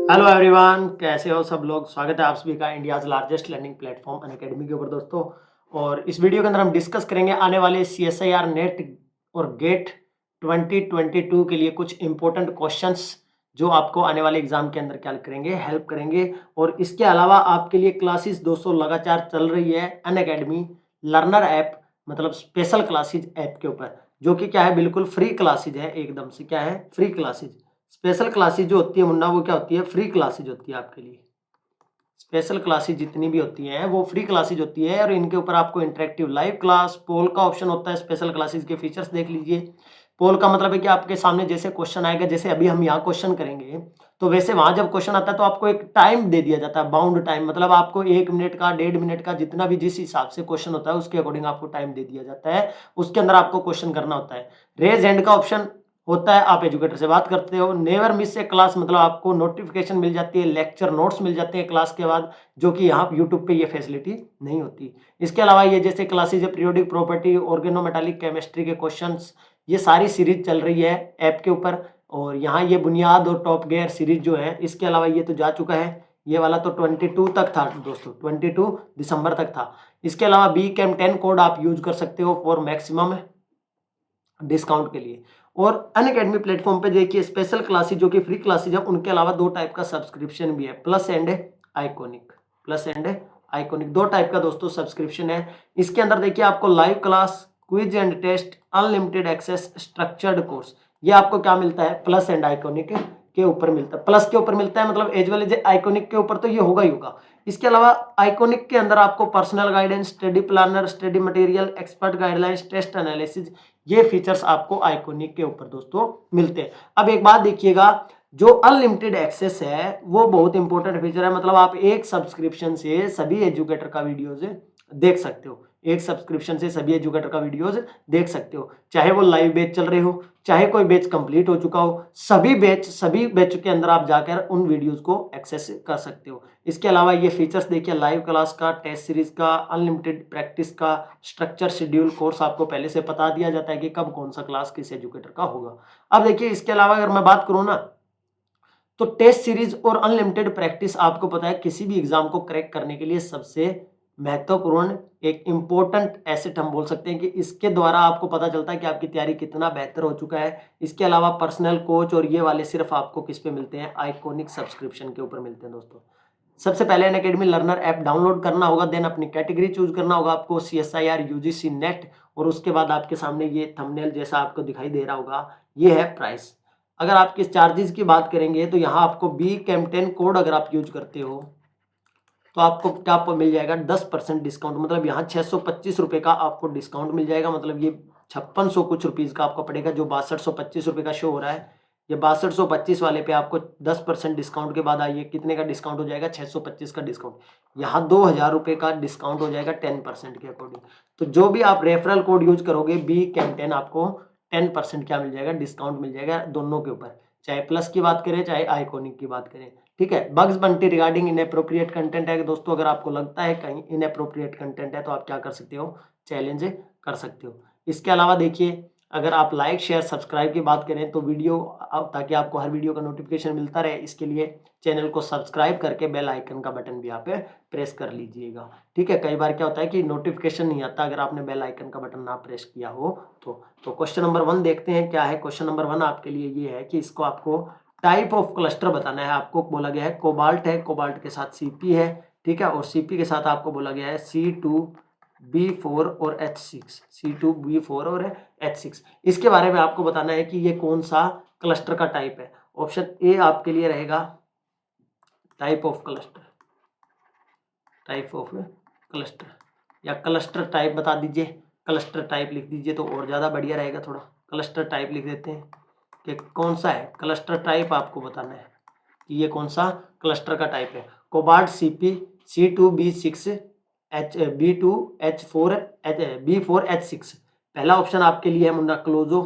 Hello everyone, कैसे हो सब लोग। स्वागत है आप सभी का India's largest learning platform Unacademy के ऊपर दोस्तों। और इस वीडियो के अंदर हम डिस्कस करेंगे आने वाले CSIR नेट और गेट 2022 के लिए कुछ इंपॉर्टेंट क्वेश्चंस जो आपको आने वाले एग्जाम के अंदर क्या करेंगे, हेल्प करेंगे। और इसके अलावा आपके लिए क्लासेस दोस्तों लगातार चल रही है अनअकैडमी लर्नर ऐप, मतलब स्पेशल क्लासेज ऐप के ऊपर, जो कि क्या है, बिल्कुल फ्री क्लासेज है। एकदम से क्या है, फ्री क्लासेज। स्पेशल क्लासेज जो होती है मुन्ना, वो क्या होती है, फ्री क्लासेज होती है आपके लिए। स्पेशल क्लासेज जितनी भी होती हैं वो फ्री क्लासेज होती है, और इनके ऊपर आपको इंटरेक्टिव लाइव क्लास, पोल का ऑप्शन होता है। स्पेशल क्लासेज के फीचर्स देख लीजिए। पोल का मतलब है कि आपके सामने जैसे क्वेश्चन आएगा, जैसे अभी हम यहाँ क्वेश्चन करेंगे, तो वैसे वहां जब क्वेश्चन आता है तो आपको एक टाइम दे दिया जाता है, बाउंड टाइम। मतलब आपको 1 मिनट का, 1.5 मिनट का, जितना भी जिस हिसाब से क्वेश्चन होता है उसके अकॉर्डिंग आपको टाइम दे दिया जाता है। उसके अंदर आपको क्वेश्चन करना होता है। रेज हैंड का ऑप्शन होता है, आप एजुकेटर से बात करते हो। नेवर मिस ए क्लास, मतलब आपको नोटिफिकेशन मिल जाती है, लेक्चर नोट्स मिल जाते हैं क्लास के बाद, जो कि यहाँ यूट्यूब पे ये फैसिलिटी नहीं होती। इसके अलावा ये जैसे क्लासेज है, पीरियोडिक प्रॉपर्टी, ऑर्गेनोमेटालिक केमिस्ट्री के क्वेश्चंस, ये सारी सीरीज चल रही है ऐप के ऊपर। और यहाँ ये बुनियाद और टॉप गियर सीरीज जो है, इसके अलावा ये तो जा चुका है, ये वाला तो 22 तक था दोस्तों, 22 दिसंबर तक था। इसके अलावा BCAM10 कोड आप यूज कर सकते हो फॉर मैक्सिमम डिस्काउंट के लिए। और अनअकैडमी प्लेटफॉर्म पे देखिए स्पेशल क्लासेज जो कि फ्री क्लासेज है, उनके अलावा 2 टाइप का सब्सक्रिप्शन भी है, Plus and Iconic. Plus and Iconic 2 type का दोस्तों सब्सक्रिप्शन है। इसके अंदर देखिए आपको live class, quiz and test, unlimited access, structured course, ये आपको क्या मिलता है, प्लस एंड आइकॉनिक के ऊपर मिलता है। प्लस के ऊपर मिलता है, मतलब एज वेल एज आइकॉनिक के ऊपर तो ये होगा ही होगा। इसके अलावा आइकॉनिक के अंदर आपको personal guidance, study planner, study material, expert guidelines, test analysis, ये फीचर्स आपको आइकॉनिक के ऊपर दोस्तों मिलते हैं। अब एक बात देखिएगा, जो अनलिमिटेड एक्सेस है वो बहुत इंपॉर्टेंट फीचर है। मतलब आप एक सब्सक्रिप्शन से सभी एजुकेटर का वीडियोज देख सकते हो। एक सब्सक्रिप्शन से सभी एजुकेटर का वीडियोज देख सकते हो, चाहे वो लाइव बैच चल रहे हो, चाहे कोई बैच कंप्लीट हो चुका हो। सभी बैच के अंदर आप जाकर उन वीडियोज को एक्सेस कर सकते हो। इसके अलावा ये फीचर्स देखिए, लाइव क्लास का, टेस्ट सीरीज का, अनलिमिटेड प्रैक्टिस का, स्ट्रक्चर शेड्यूल कोर्स आपको पहले से बता दिया जाता है कि कब कौन सा क्लास किस एजुकेटर का होगा। अब देखिए इसके अलावा अगर मैं बात करूं ना, तो टेस्ट सीरीज और अनलिमिटेड प्रैक्टिस आपको पता है किसी भी एग्जाम को क्रैक करने के लिए सबसे महत्वपूर्ण एक इंपॉर्टेंट एसेट हम बोल सकते हैं, कि इसके द्वारा आपको पता चलता है कि आपकी तैयारी कितना बेहतर हो चुका है। इसके अलावा पर्सनल कोच और ये वाले सिर्फ आपको किस पे मिलते हैं, आइकॉनिक सब्सक्रिप्शन के ऊपर मिलते हैं दोस्तों। सबसे पहले अनअकैडमी लर्नर ऐप डाउनलोड करना होगा, देन अपनी कैटेगरी चूज करना होगा आपको, CSIR UGC नेट, और उसके बाद आपके सामने ये थंबनेल जैसा आपको दिखाई दे रहा होगा, ये है प्राइस। अगर आपके चार्जेस की बात करेंगे तो यहाँ आपको BCAM10 कोड अगर आप यूज करते हो तो आपको क्या आपको मिल जाएगा 10% डिस्काउंट। मतलब यहाँ 625 रुपये का आपको डिस्काउंट मिल जाएगा। मतलब ये 5600 कुछ रुपीज़ का आपको पड़ेगा, जो 6225 रुपये का शो हो रहा है। ये 6225 वाले पे आपको 10% डिस्काउंट के बाद आइए कितने का डिस्काउंट हो जाएगा, 625 का डिस्काउंट। यहाँ 2000 रुपये का डिस्काउंट हो जाएगा 10% के अकॉर्डिंग। तो जो भी आप रेफरल कोड यूज करोगे BCAM10, आपको 10% क्या मिल जाएगा, डिस्काउंट मिल जाएगा दोनों के ऊपर, चाहे प्लस की बात करें चाहे आइकॉनिक की बात करें। ठीक है। Bugs Bunty regarding inappropriate content है दोस्तों, अगर आपको लगता है कहीं इनएप्रोप्रिएट कंटेंट है तो आप क्या कर सकते हो, चैलेंज कर सकते हो। इसके अलावा देखिए, अगर आप लाइक शेयर सब्सक्राइब की बात करें तो वीडियो, ताकि आपको हर वीडियो का नोटिफिकेशन मिलता रहे, इसके लिए चैनल को सब्सक्राइब करके बेल आइकन का बटन भी आप प्रेस कर लीजिएगा। ठीक है। कई बार क्या होता है कि नोटिफिकेशन नहीं आता अगर आपने बेल आइकन का बटन ना प्रेस किया हो तो क्वेश्चन नंबर 1 देखते हैं क्या है। क्वेश्चन नंबर 1 आपके लिए ये है कि इसको आपको टाइप ऑफ क्लस्टर बताना है। आपको बोला गया है कोबाल्ट है, कोबाल्ट के साथ CP है, ठीक है, और CP के साथ आपको बोला गया है C2B4 और H6, C2B4 और H6। इसके बारे में आपको बताना है कि ये कौन सा क्लस्टर का टाइप है। ऑप्शन ए आपके लिए रहेगा type of cluster, type of cluster, या क्लस्टर टाइप बता दीजिए, क्लस्टर टाइप लिख दीजिए तो और ज़्यादा बढ़िया रहेगा। थोड़ा क्लस्टर टाइप लिख देते हैं कि कौन सा है क्लस्टर टाइप, आपको बताना है कि ये कौन सा क्लस्टर का टाइप है। Cobalt CP C2B6 B2H4 B4H6, पहला ऑप्शन आपके लिए है मुन्ना क्लोजो,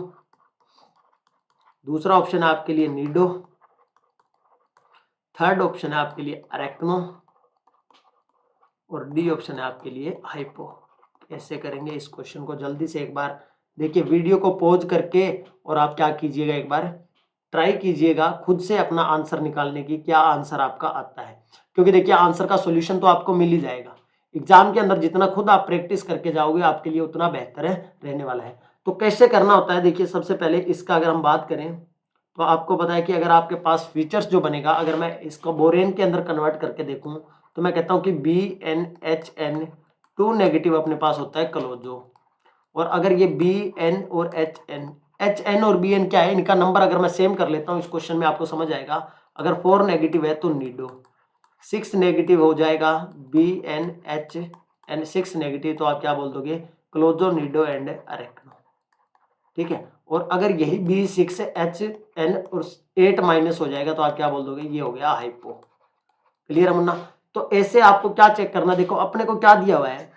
दूसरा ऑप्शन है आपके लिए नीडो, थर्ड ऑप्शन है आपके लिए अरेक्नो, और डी ऑप्शन है आपके लिए हाइपो। ऐसे करेंगे इस क्वेश्चन को जल्दी से एक बार देखिए, वीडियो को पॉज करके, और आप क्या कीजिएगा एक बार ट्राई कीजिएगा खुद से अपना आंसर निकालने की, क्या आंसर आपका आता है, क्योंकि देखिए आंसर का सॉल्यूशन तो आपको मिल ही जाएगा। एग्जाम के अंदर जितना खुद आप प्रैक्टिस करके जाओगे आपके लिए उतना बेहतर रहने वाला है। तो कैसे करना होता है, देखिए सबसे पहले इसका अगर हम बात करें तो आपको पता है कि अगर आपके पास फीचर्स जो बनेगा, अगर मैं इसको बोरेन के अंदर कन्वर्ट करके देखूं तो मैं कहता हूं कि BnHn 2 नेगेटिव अपने पास होता है क्लोजो, और अगर ये Bn और Hn और Bn क्या है, इनका नंबर अगर मैं सेम कर लेता हूं इस क्वेश्चन में आपको समझ आएगा। अगर 4 नेगेटिव है तो नीडो, 6 नेगेटिव हो जाएगा BnHn, 6 नेगेटिव तो आप क्या बोल दोगे, क्लोजो, नीडो एंड अरेक्नो, ठीक है। और अगर यही B6Hn और 8 माइनस हो जाएगा तो आप क्या बोल दोगे, ये हो गया हाइपो। क्लियर है मुन्ना? तो ऐसे आपको क्या चेक करना, देखो अपने को क्या दिया हुआ है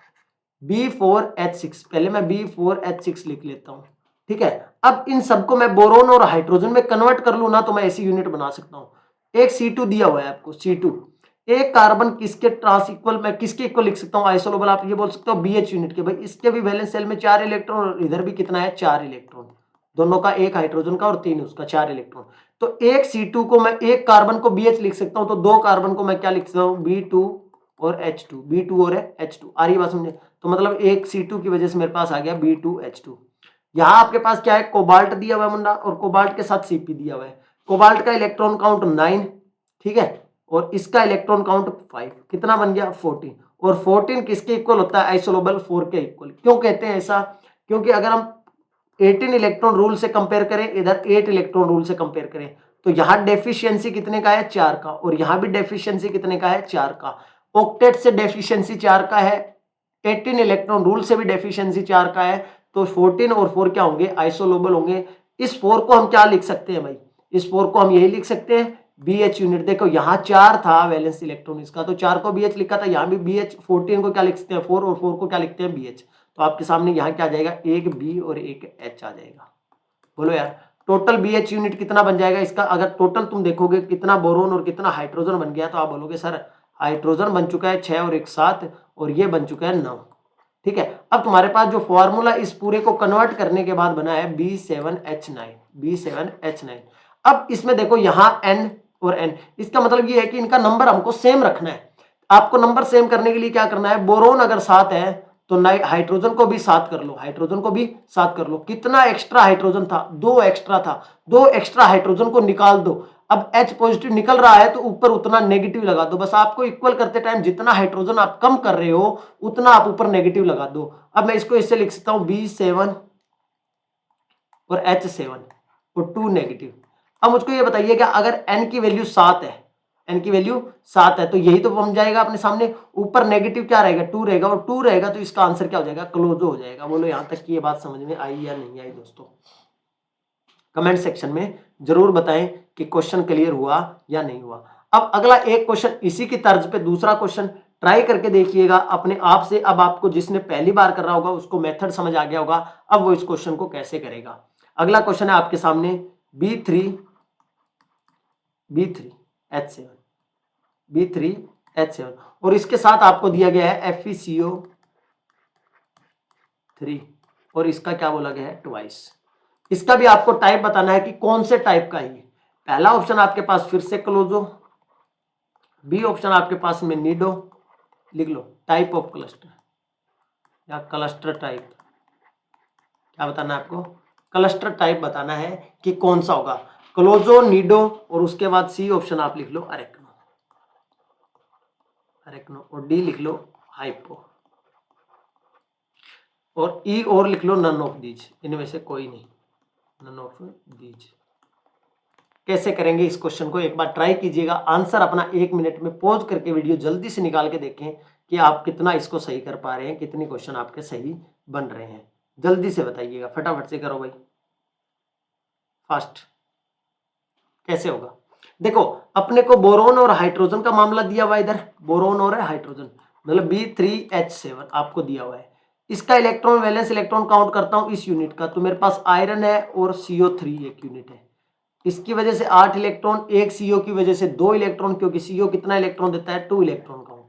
B4H6, पहले मैं B4H6 लिख लेता हूं, ठीक है। अब इन सबको मैं बोरोन और हाइड्रोजन में कन्वर्ट कर लूं ना तो मैं ऐसी यूनिट बना सकता हूं। एक C2 दिया हुआ है आपको, C2, एक कार्बन किसके ट्रांस इक्वल, मैं किसके इक्वल लिख सकता हूं, आइसोलोबल, आप ये बोल सकते हो BH यूनिट के। भाई इसके भी वैलेंस सेल में 4 इलेक्ट्रॉन और इधर भी कितना है, 4 इलेक्ट्रॉन, दोनों का, एक हाइड्रोजन का और 3 उसका, 4 इलेक्ट्रॉन। तो एक C2 को मैं, एक कार्बन को BH लिख सकता हूं, तो दो कार्बन को मैं क्या लिख सकता हूं, B2 और H2, B2 और H2। आ रही बात समझे? तो मतलब एक C2 की वजह से मेरे पास आ गया B2H2। यहां आपके पास क्या है, कोबाल्ट दिया हुआ है मुंडा, और कोबाल्ट के साथ Cp दिया हुआ है। कोबाल्ट का इलेक्ट्रॉन काउंट 9, ठीक है, और इसका इलेक्ट्रॉन काउंट 5, कितना बन गया 14। और 14 किसके इक्वल होता है, आइसोलोबल 4 के इक्वल। क्यों कहते हैं ऐसा, क्योंकि अगर हम 18 इलेक्ट्रॉन रूल से कंपेयर करें, इधर 8 इलेक्ट्रॉन रूल से कंपेयर करें, तो यहां डेफिशिएंसी कितने का है, 4 का, और यहां भी डेफिशिएंसी कितने का है, 4 का। ऑक्टेट से डेफिशिएंसी 4 का है, 18 इलेक्ट्रॉन रूल से भी डेफिशिएंसी 4 का है, तो 14 और 4 क्या होंगे, आइसोलोबल होंगे। इस 4 को हम क्या लिख सकते हैं भाई, इस 4 को हम यही लिख सकते हैं BH यूनिट। देखो यहाँ 4 था वैलेंस इलेक्ट्रॉन इसका, तो 4 को BH लिखा था, यहाँ भी BH, 14 को क्या लिख सकते हैं 4, और 4 को क्या लिखते हैं BH। तो आपके सामने यहाँ क्या आ जाएगा, एक B और एक H आ जाएगा। बोलो यार, टोटल BH यूनिट कितना बन जाएगा इसका, अगर टोटल तुम देखोगे कितना बोरोन और कितना हाइड्रोजन बन गया, तो आप बोलोगे सर हाइड्रोजन बन चुका है 6 और 1 7, और ये बन चुका है 9, ठीक है। अब तुम्हारे पास जो फॉर्मूला इस पूरे को कन्वर्ट करने के बाद बना है B7H9, B7H9। अब इसमें देखो यहाँ N और N, इसका मतलब ये है कि इनका नंबर हमको सेम रखना है। आपको नंबर सेम करने के लिए क्या करना है, बोरोन अगर 7 है तो हाइड्रोजन को भी 7 कर लो, हाइड्रोजन को भी 7 कर लो। कितना एक्स्ट्रा हाइड्रोजन था, 2 एक्स्ट्रा था, 2 एक्स्ट्रा हाइड्रोजन को निकाल दो। अब H पॉजिटिव निकल रहा है तो ऊपर उतना नेगेटिव लगा दो, बस आपको इक्वल करते टाइम जितना हाइड्रोजन आप कम कर रहे हो उतना आप ऊपर नेगेटिव लगा दो। अब मैं इसको इससे लिख सकता हूं B7 और H7 और 2 नेगेटिव। अब मुझको ये बताइए कि अगर N की वैल्यू 7 है, N की वैल्यू 7 है, तो यही तो बन जाएगा अपने सामने, ऊपर नेगेटिव क्या रहेगा, 2 रहेगा, और 2 रहेगा तो इसका आंसर क्या हो जाएगा, क्लोजो हो जाएगा। बोलो यहां तक की ये बात समझ में आई या नहीं आई दोस्तों, कमेंट सेक्शन में जरूर बताएं कि क्वेश्चन क्लियर हुआ या नहीं हुआ। अब अगला एक क्वेश्चन इसी की तर्ज पे, दूसरा क्वेश्चन ट्राई करके देखिएगा अपने आप से। अब आपको जिसने पहली बार कर रहा होगा उसको मेथड समझ आ गया होगा, अब वो इस क्वेश्चन को कैसे करेगा। अगला क्वेश्चन है आपके सामने B3H7, B3H7, और इसके साथ आपको दिया गया है FeCO3, और इसका क्या बोला गया है, ट्वाइस। इसका भी आपको टाइप बताना है कि कौन से टाइप का है। पहला ऑप्शन आपके पास फिर से क्लोजो, बी ऑप्शन आपके पास में नीडो, लिख लो टाइप ऑफ क्लस्टर या क्लस्टर टाइप, क्या बताना है आपको, क्लस्टर टाइप बताना है कि कौन सा होगा, क्लोजो, नीडो, और उसके बाद सी ऑप्शन आप लिख लो अरेक्नो, अरेक्नो, और डी लिख लो हाइपो, और ई और लिख लो नन ऑफ दीज, इनमें से कोई नहीं, नन ऑफ दीज। कैसे करेंगे इस क्वेश्चन को एक बार ट्राई कीजिएगा, आंसर अपना 1 मिनट में पॉज करके वीडियो जल्दी से निकाल के देखें कि आप कितना इसको सही कर पा रहे हैं, कितने क्वेश्चन आपके सही बन रहे हैं। जल्दी से बताइएगा, फटाफट से करो भाई, फास्ट। कैसे होगा, देखो अपने को बोरोन और हाइड्रोजन का मामला दिया हुआ है, इधर बोरोन और हाइड्रोजन, मतलब B3H7 आपको दिया हुआ है। इसका इलेक्ट्रॉन वैलेंस इलेक्ट्रॉन काउंट करता हूं इस यूनिट का, तो मेरे पास आयरन है और CO3 एक यूनिट है, इसकी वजह से 8 इलेक्ट्रॉन, एक CO की वजह से 2 इलेक्ट्रॉन, क्योंकि CO कितना इलेक्ट्रॉन देता है, 2 इलेक्ट्रॉन काउंट।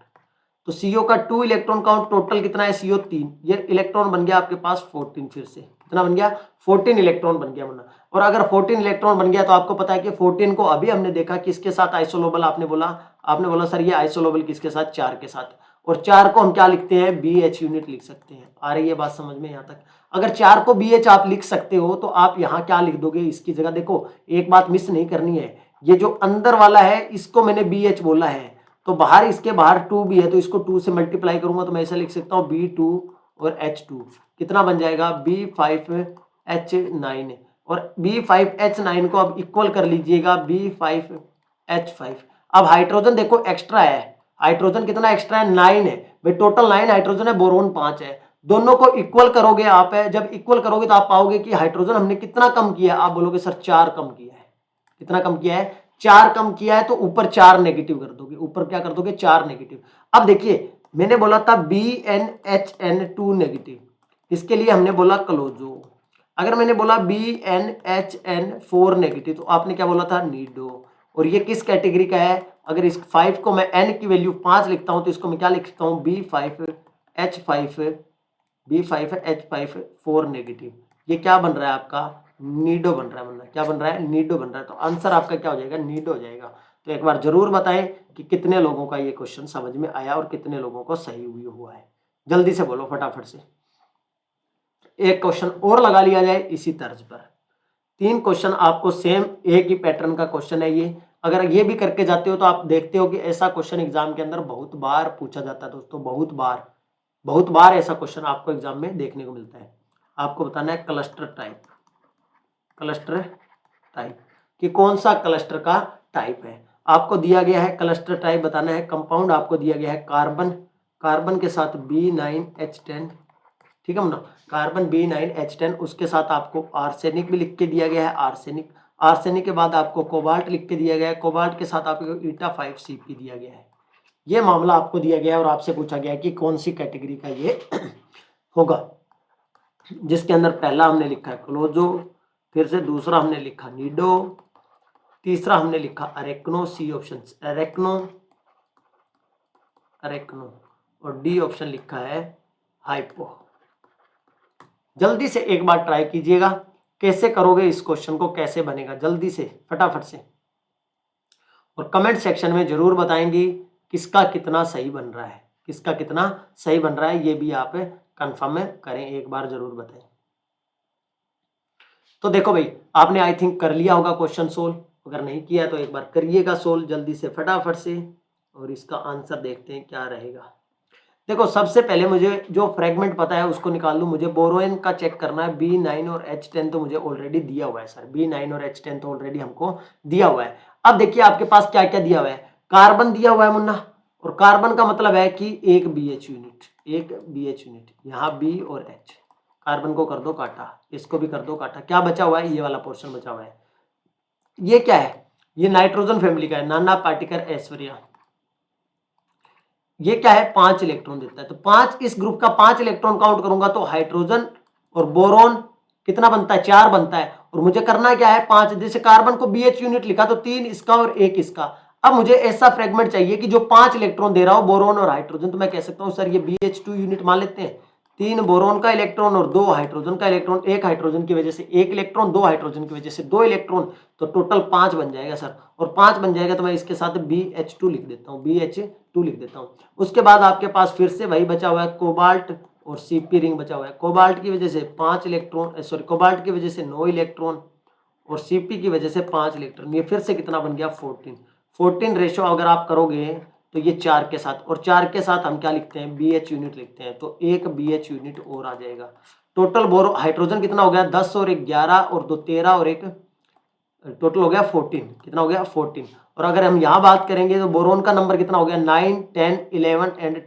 तो CO का 2 इलेक्ट्रॉन काउंट, टोटल कितना है CO3, ये इलेक्ट्रॉन बन गया आपके पास 14, फिर से कितना बन गया 14 इलेक्ट्रॉन बन गया वरना। और अगर 14 इलेक्ट्रॉन बन गया तो आपको पता है कि 14 को अभी हमने देखा किसके साथ आइसोलोबल, आपने बोला सर ये आइसोलोबल किसके साथ, 4 के साथ, और 4 को हम क्या लिखते हैं, BH यूनिट लिख सकते हैं। आ रही है बात समझ में यहाँ तक? अगर 4 को BH आप लिख सकते हो तो आप यहाँ क्या लिख दोगे इसकी जगह, देखो एक बात मिस नहीं करनी है, ये जो अंदर वाला है इसको मैंने BH बोला है, तो बाहर इसके बाहर 2 भी है तो इसको 2 से मल्टीप्लाई करूंगा तो मैं ऐसा लिख सकता हूँ B2 और H2 कितना बन जाएगा, B5H9, और B5H9 को अब इक्वल कर लीजिएगा B5H5। अब हाइड्रोजन देखो एक्स्ट्रा है, हाइड्रोजन कितना एक्स्ट्रा है, 9 है भाई, टोटल 9 हाइड्रोजन है, बोरोन 5 है। दोनों को इक्वल करोगे आप, है जब इक्वल करोगे तो आप पाओगे कि हाइड्रोजन हमने कितना कम किया, आप बोलोगे सर 4 कम किया है। कितना कम किया है, 4 कम किया है, तो ऊपर 4 नेगेटिव कर दोगे, ऊपर क्या कर दोगे, 4 नेगेटिव। अब देखिए मैंने बोला था BnHN2 नेगेटिव, इसके लिए हमने बोला क्लोजो। अगर मैंने बोला BnHN4 नेगेटिव तो आपने क्या बोला था, नीडो। और ये किस कैटेगरी का है, अगर इस 5 को मैं n की वैल्यू 5 लिखता हूं तो इसको मैं क्या लिखता हूं, B5H5 नेगेटिव। ये क्या बन रहा है आपका, नीडो बन रहा है, क्या बन रहा है, नीडो बन रहा है। तो आंसर आपका क्या हो जाएगा, नीडो हो जाएगा। तो एक बार जरूर बताएं कि कितने लोगों का ये क्वेश्चन समझ में आया और कितने लोगों को सही हुआ है, जल्दी से बोलो फटाफट से। एक क्वेश्चन और लगा लिया जाए इसी तर्ज पर, 3 क्वेश्चन आपको सेम एक ही पैटर्न का क्वेश्चन है ये, अगर ये भी करके जाते हो तो आप देखते हो कि ऐसा क्वेश्चन एग्जाम के अंदर बहुत बार पूछा जाता है दोस्तों, बहुत बार ऐसा क्वेश्चन आपको एग्जाम में देखने को मिलता है। आपको बताना है क्लस्टर टाइप कि कौन सा क्लस्टर का टाइप है। आपको दिया गया है क्लस्टर टाइप बताना है, कंपाउंड आपको दिया गया है कार्बन के साथ B9H10, ठीक है ना, कार्बन B9H10, उसके साथ आपको आर्सेनिक भी लिख के दिया गया है, आर्सेनिक के बाद आपको कोबाल्ट लिख के दिया गया है, कोबाल्ट के साथ आपको ईटा5Cp दिया गया है। ये मामला आपको दिया गया है और आपसे पूछा गया है कि कौन सी कैटेगरी का ये होगा, जिसके अंदर पहला हमने लिखा है क्लोजो, फिर से दूसरा हमने लिखा नीडो, तीसरा हमने लिखा अरेक्नो, सी ऑप्शन अरेक्नो, और डी ऑप्शन लिखा है हाइपो। जल्दी से एक बार ट्राई कीजिएगा, कैसे करोगे इस क्वेश्चन को, कैसे बनेगा, जल्दी से फटाफट से, और कमेंट सेक्शन में जरूर बताएंगे किसका कितना सही बन रहा है, ये भी आप कंफर्म करें, एक बार जरूर बताएं। तो देखो भाई आपने आई थिंक कर लिया होगा क्वेश्चन सोल्व, अगर नहीं किया तो एक बार करिएगा सोल्व जल्दी से फटाफट से, और इसका आंसर देखते हैं क्या रहेगा। देखो सबसे पहले मुझे जो फ्रेगमेंट पता है उसको निकाल लूं, मुझे बोरोन का चेक करना है, B9 और H10 तो मुझे ऑलरेडी दिया हुआ है सर, B9 और H10 तो ऑलरेडी हमको दिया हुआ है। अब देखिए आपके पास क्या क्या दिया हुआ है, कार्बन दिया हुआ है मुन्ना, और कार्बन का मतलब है कि एक BH यूनिट, यहाँ B और H, कार्बन को कर दो काटा, इसको भी कर दो काटा, क्या बचा हुआ है, ये वाला पोर्शन बचा हुआ है। ये क्या है, ये नाइट्रोजन फैमिली का है, नाना पार्टिकल ऐश्वर्या। ये क्या है, 5 इलेक्ट्रॉन देता है, तो 5 इस ग्रुप का 5 इलेक्ट्रॉन काउंट करूंगा तो हाइड्रोजन और बोरोन कितना बनता है, 4 बनता है, और मुझे करना क्या है 5, जैसे कार्बन को BH यूनिट लिखा तो 3 इसका और 1 इसका। अब मुझे ऐसा फ्रेगमेंट चाहिए कि जो 5 इलेक्ट्रॉन दे रहा हो बोरोन और हाइड्रोजन, तो मैं कह सकता हूं सर ये BH2 यूनिट मान लेते हैं, 3 बोरोन का इलेक्ट्रॉन और 2 हाइड्रोजन का इलेक्ट्रॉन, 1 हाइड्रोजन की वजह से 1 इलेक्ट्रॉन, 2 हाइड्रोजन की वजह से 2 इलेक्ट्रॉन, तो टोटल 5 बन जाएगा सर, और 5 बन जाएगा तो मैं इसके साथ BH2 लिख देता हूं, उसके बाद आपके पास फिर से वही बचा हुआ है कोबाल्ट और Cp रिंग बचा हुआ है, कोबाल्ट की वजह से 5 इलेक्ट्रॉन, सॉरी कोबाल्ट की वजह से 9 इलेक्ट्रॉन और Cp की वजह से 5 इलेक्ट्रॉन, ये फिर से कितना बन गया 14 रेशो अगर आप करोगे तो ये 4 के साथ, और 4 के साथ हम क्या लिखते हैं, BH यूनिट लिखते हैं, तो एक BH यूनिट और आ जाएगा। टोटल बोरो हाइड्रोजन कितना हो गया, 10 और 1 11 और 2 13 और एक टोटल हो गया 14, कितना हो गया 14। और अगर हम यहाँ बात करेंगे तो बोरोन का नंबर कितना हो गया 9 10 11 एंड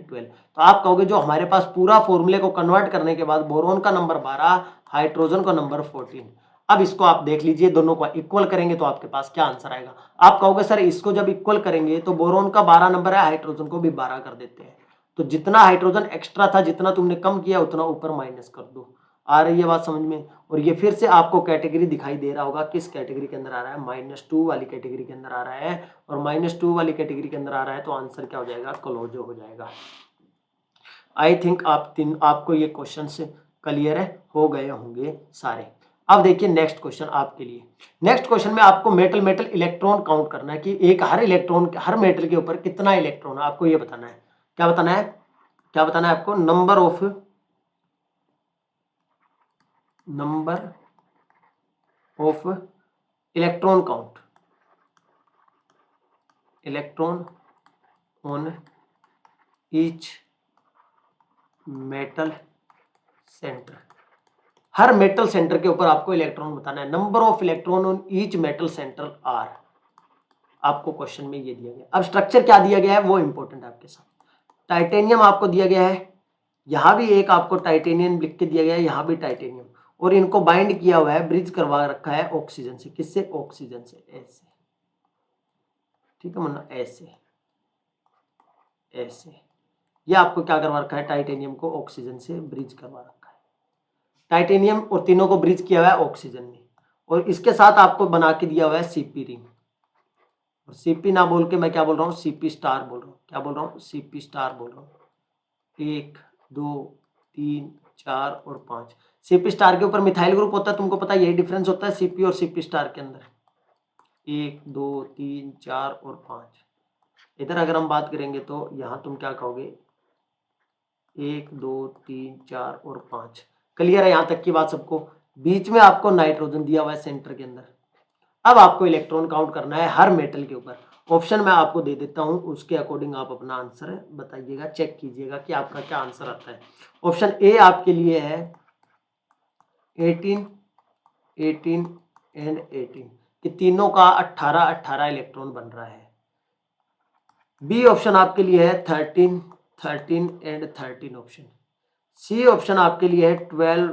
12, तो आप कहोगे जो हमारे पास पूरा फॉर्मूले को कन्वर्ट करने के बाद बोरोन का नंबर 12, हाइड्रोजन का नंबर 14। अब इसको आप देख लीजिए, दोनों को इक्वल करेंगे तो आपके पास क्या आंसर आएगा। आप कहोगे सर इसको जब इक्वल करेंगे तो बोरोन का 12 नंबर है, हाइड्रोजन को भी 12 कर देते हैं, तो जितना हाइड्रोजन एक्स्ट्रा था, जितना तुमने कम किया उतना ऊपर माइनस कर दो। आ रही है बात समझ में। और ये फिर से आपको कैटेगरी दिखाई दे रहा होगा, किस कैटेगरी के अंदर आ रहा है, -2 वाली कैटेगरी के अंदर आ रहा है, और -2 वाली कैटेगरी के अंदर आ रहा है तो आंसर क्या हो जाएगा, क्लोजो हो जाएगा। आई थिंक आपको ये क्वेश्चन से क्लियर हो गए होंगे सारे। अब देखिए नेक्स्ट क्वेश्चन आपके लिए। नेक्स्ट क्वेश्चन में आपको मेटल मेटल इलेक्ट्रॉन काउंट करना है कि एक हर इलेक्ट्रॉन हर मेटल के ऊपर कितना इलेक्ट्रॉन है, आपको ये बताना है। क्या बताना है? क्या बताना है आपको? Number of electron count, electron on each metal centre. हर मेटल सेंटर के ऊपर आपको इलेक्ट्रॉन बताना है। Number of electron on each metal centre are, आपको क्वेश्चन में ये दिया गया। अब स्ट्रक्चर क्या दिया गया है वो इंपॉर्टेंट है आपके साथ। टाइटेनियम आपको दिया गया है, यहां भी एक आपको टाइटेनियम लिख के दिया गया है, यहां भी टाइटेनियम, और इनको बाइंड किया हुआ है, ब्रिज करवा रखा है ऑक्सीजन से। किससे? ऑक्सीजन से। ऐसे, ठीक है मुन्ना, ऐसे ऐसे। ये आपको क्या करवा रखा है? टाइटेनियम को ऑक्सीजन से ब्रिज करवा रखा है। टाइटेनियम और तीनों को ब्रिज किया हुआ है ऑक्सीजन ने, और इसके साथ आपको बना के दिया हुआ है सीपी रिंग। और सीपी ना बोल के मैं क्या बोल रहा हूँ? सीपी स्टार बोल रहा हूँ। क्या बोल रहा हूँ? सीपी स्टार बोल रहा हूँ। 1 2 3 4 और 5। सीपी स्टार के ऊपर मिथाइल ग्रुप होता है, तुमको पता है, यही डिफरेंस होता है सीपी और सीपी स्टार के अंदर। 1 2 3 4 और 5। इधर अगर हम बात करेंगे तो यहाँ तुम क्या कहोगे? 1 2 3 4 और 5। क्लियर है यहाँ तक की बात सबको? बीच में आपको नाइट्रोजन दिया हुआ है सेंटर के अंदर। अब आपको इलेक्ट्रॉन काउंट करना है हर मेटल के ऊपर। ऑप्शन मैं आपको दे देता हूं, उसके अकॉर्डिंग आप अपना आंसर बताइएगा, चेक कीजिएगा कि आपका क्या आंसर आता है। ऑप्शन ए आपके लिए है 18 18 एंड 18, कि तीनों का 18 18 इलेक्ट्रॉन बन रहा है। बी ऑप्शन आपके लिए है 13 13 एंड 13 ऑप्शन। सी ऑप्शन आपके लिए है 12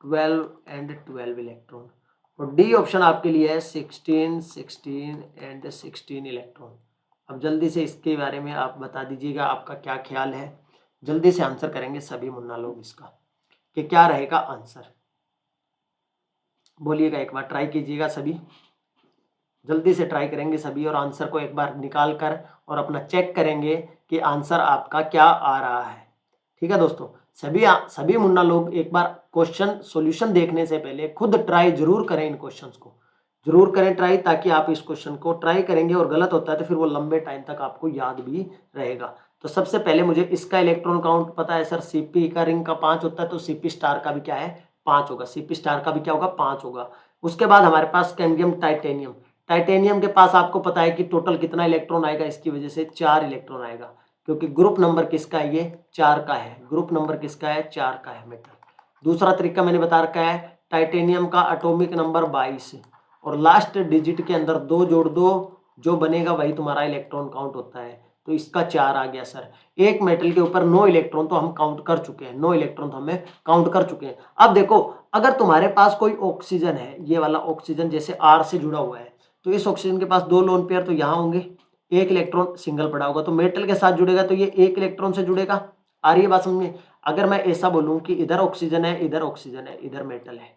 12 एंड 12 इलेक्ट्रॉन। और डी ऑप्शन आपके लिए है 16 16 एंड 16 इलेक्ट्रॉन। अब जल्दी से इसके बारे में आप बता दीजिएगा, आपका क्या ख्याल है। जल्दी से आंसर करेंगे सभी मुन्ना लोग इसका, कि क्या रहेगा आंसर। बोलिएगा, एक बार ट्राई कीजिएगा सभी, जल्दी से ट्राई करेंगे सभी, और आंसर को एक बार निकाल कर और अपना चेक करेंगे कि आंसर आपका क्या आ रहा है। ठीक है दोस्तों, सभी मुन्ना लोग एक बार क्वेश्चन सॉल्यूशन देखने से पहले खुद ट्राई जरूर करें, इन क्वेश्चंस को जरूर करें ट्राई, ताकि आप इस क्वेश्चन को ट्राई करेंगे और गलत होता है तो फिर वो लंबे टाइम तक आपको याद भी रहेगा। तो सबसे पहले मुझे इसका इलेक्ट्रॉन काउंट पता है सर, सीपी का रिंग का 5 होता है, तो सीपी स्टार का भी क्या है? 5 होगा। सीपी स्टार का भी क्या होगा? 5 होगा। उसके बाद हमारे पास कैडमियम टाइटेनियम, टाइटेनियम के पास आपको पता है कि टोटल कितना इलेक्ट्रॉन आएगा, इसकी वजह से 4 इलेक्ट्रॉन आएगा, क्योंकि ग्रुप नंबर किसका है? ये 4 का है। ग्रुप नंबर किसका है? 4 का है मेटल। दूसरा तरीका मैंने बता रखा है, टाइटेनियम का एटॉमिक नंबर 22, और लास्ट डिजिट के अंदर 2 जोड़ दो, जो बनेगा वही तुम्हारा इलेक्ट्रॉन काउंट होता है। तो इसका 4 आ गया सर। एक मेटल के ऊपर 9 इलेक्ट्रॉन तो हम काउंट कर चुके हैं, 9 इलेक्ट्रॉन तो हमें काउंट कर चुके हैं। अब देखो, अगर तुम्हारे पास कोई ऑक्सीजन है, ये वाला ऑक्सीजन जैसे आर से जुड़ा हुआ है, तो इस ऑक्सीजन के पास 2 लोन पेयर तो यहाँ होंगे, एक इलेक्ट्रॉन सिंगल पड़ा होगा, तो मेटल के साथ जुड़ेगा तो ये एक इलेक्ट्रॉन से जुड़ेगा। आ रही है बात समझ में? अगर मैं ऐसा बोलूं कि इधर ऑक्सीजन है, इधर ऑक्सीजन है, इधर मेटल है,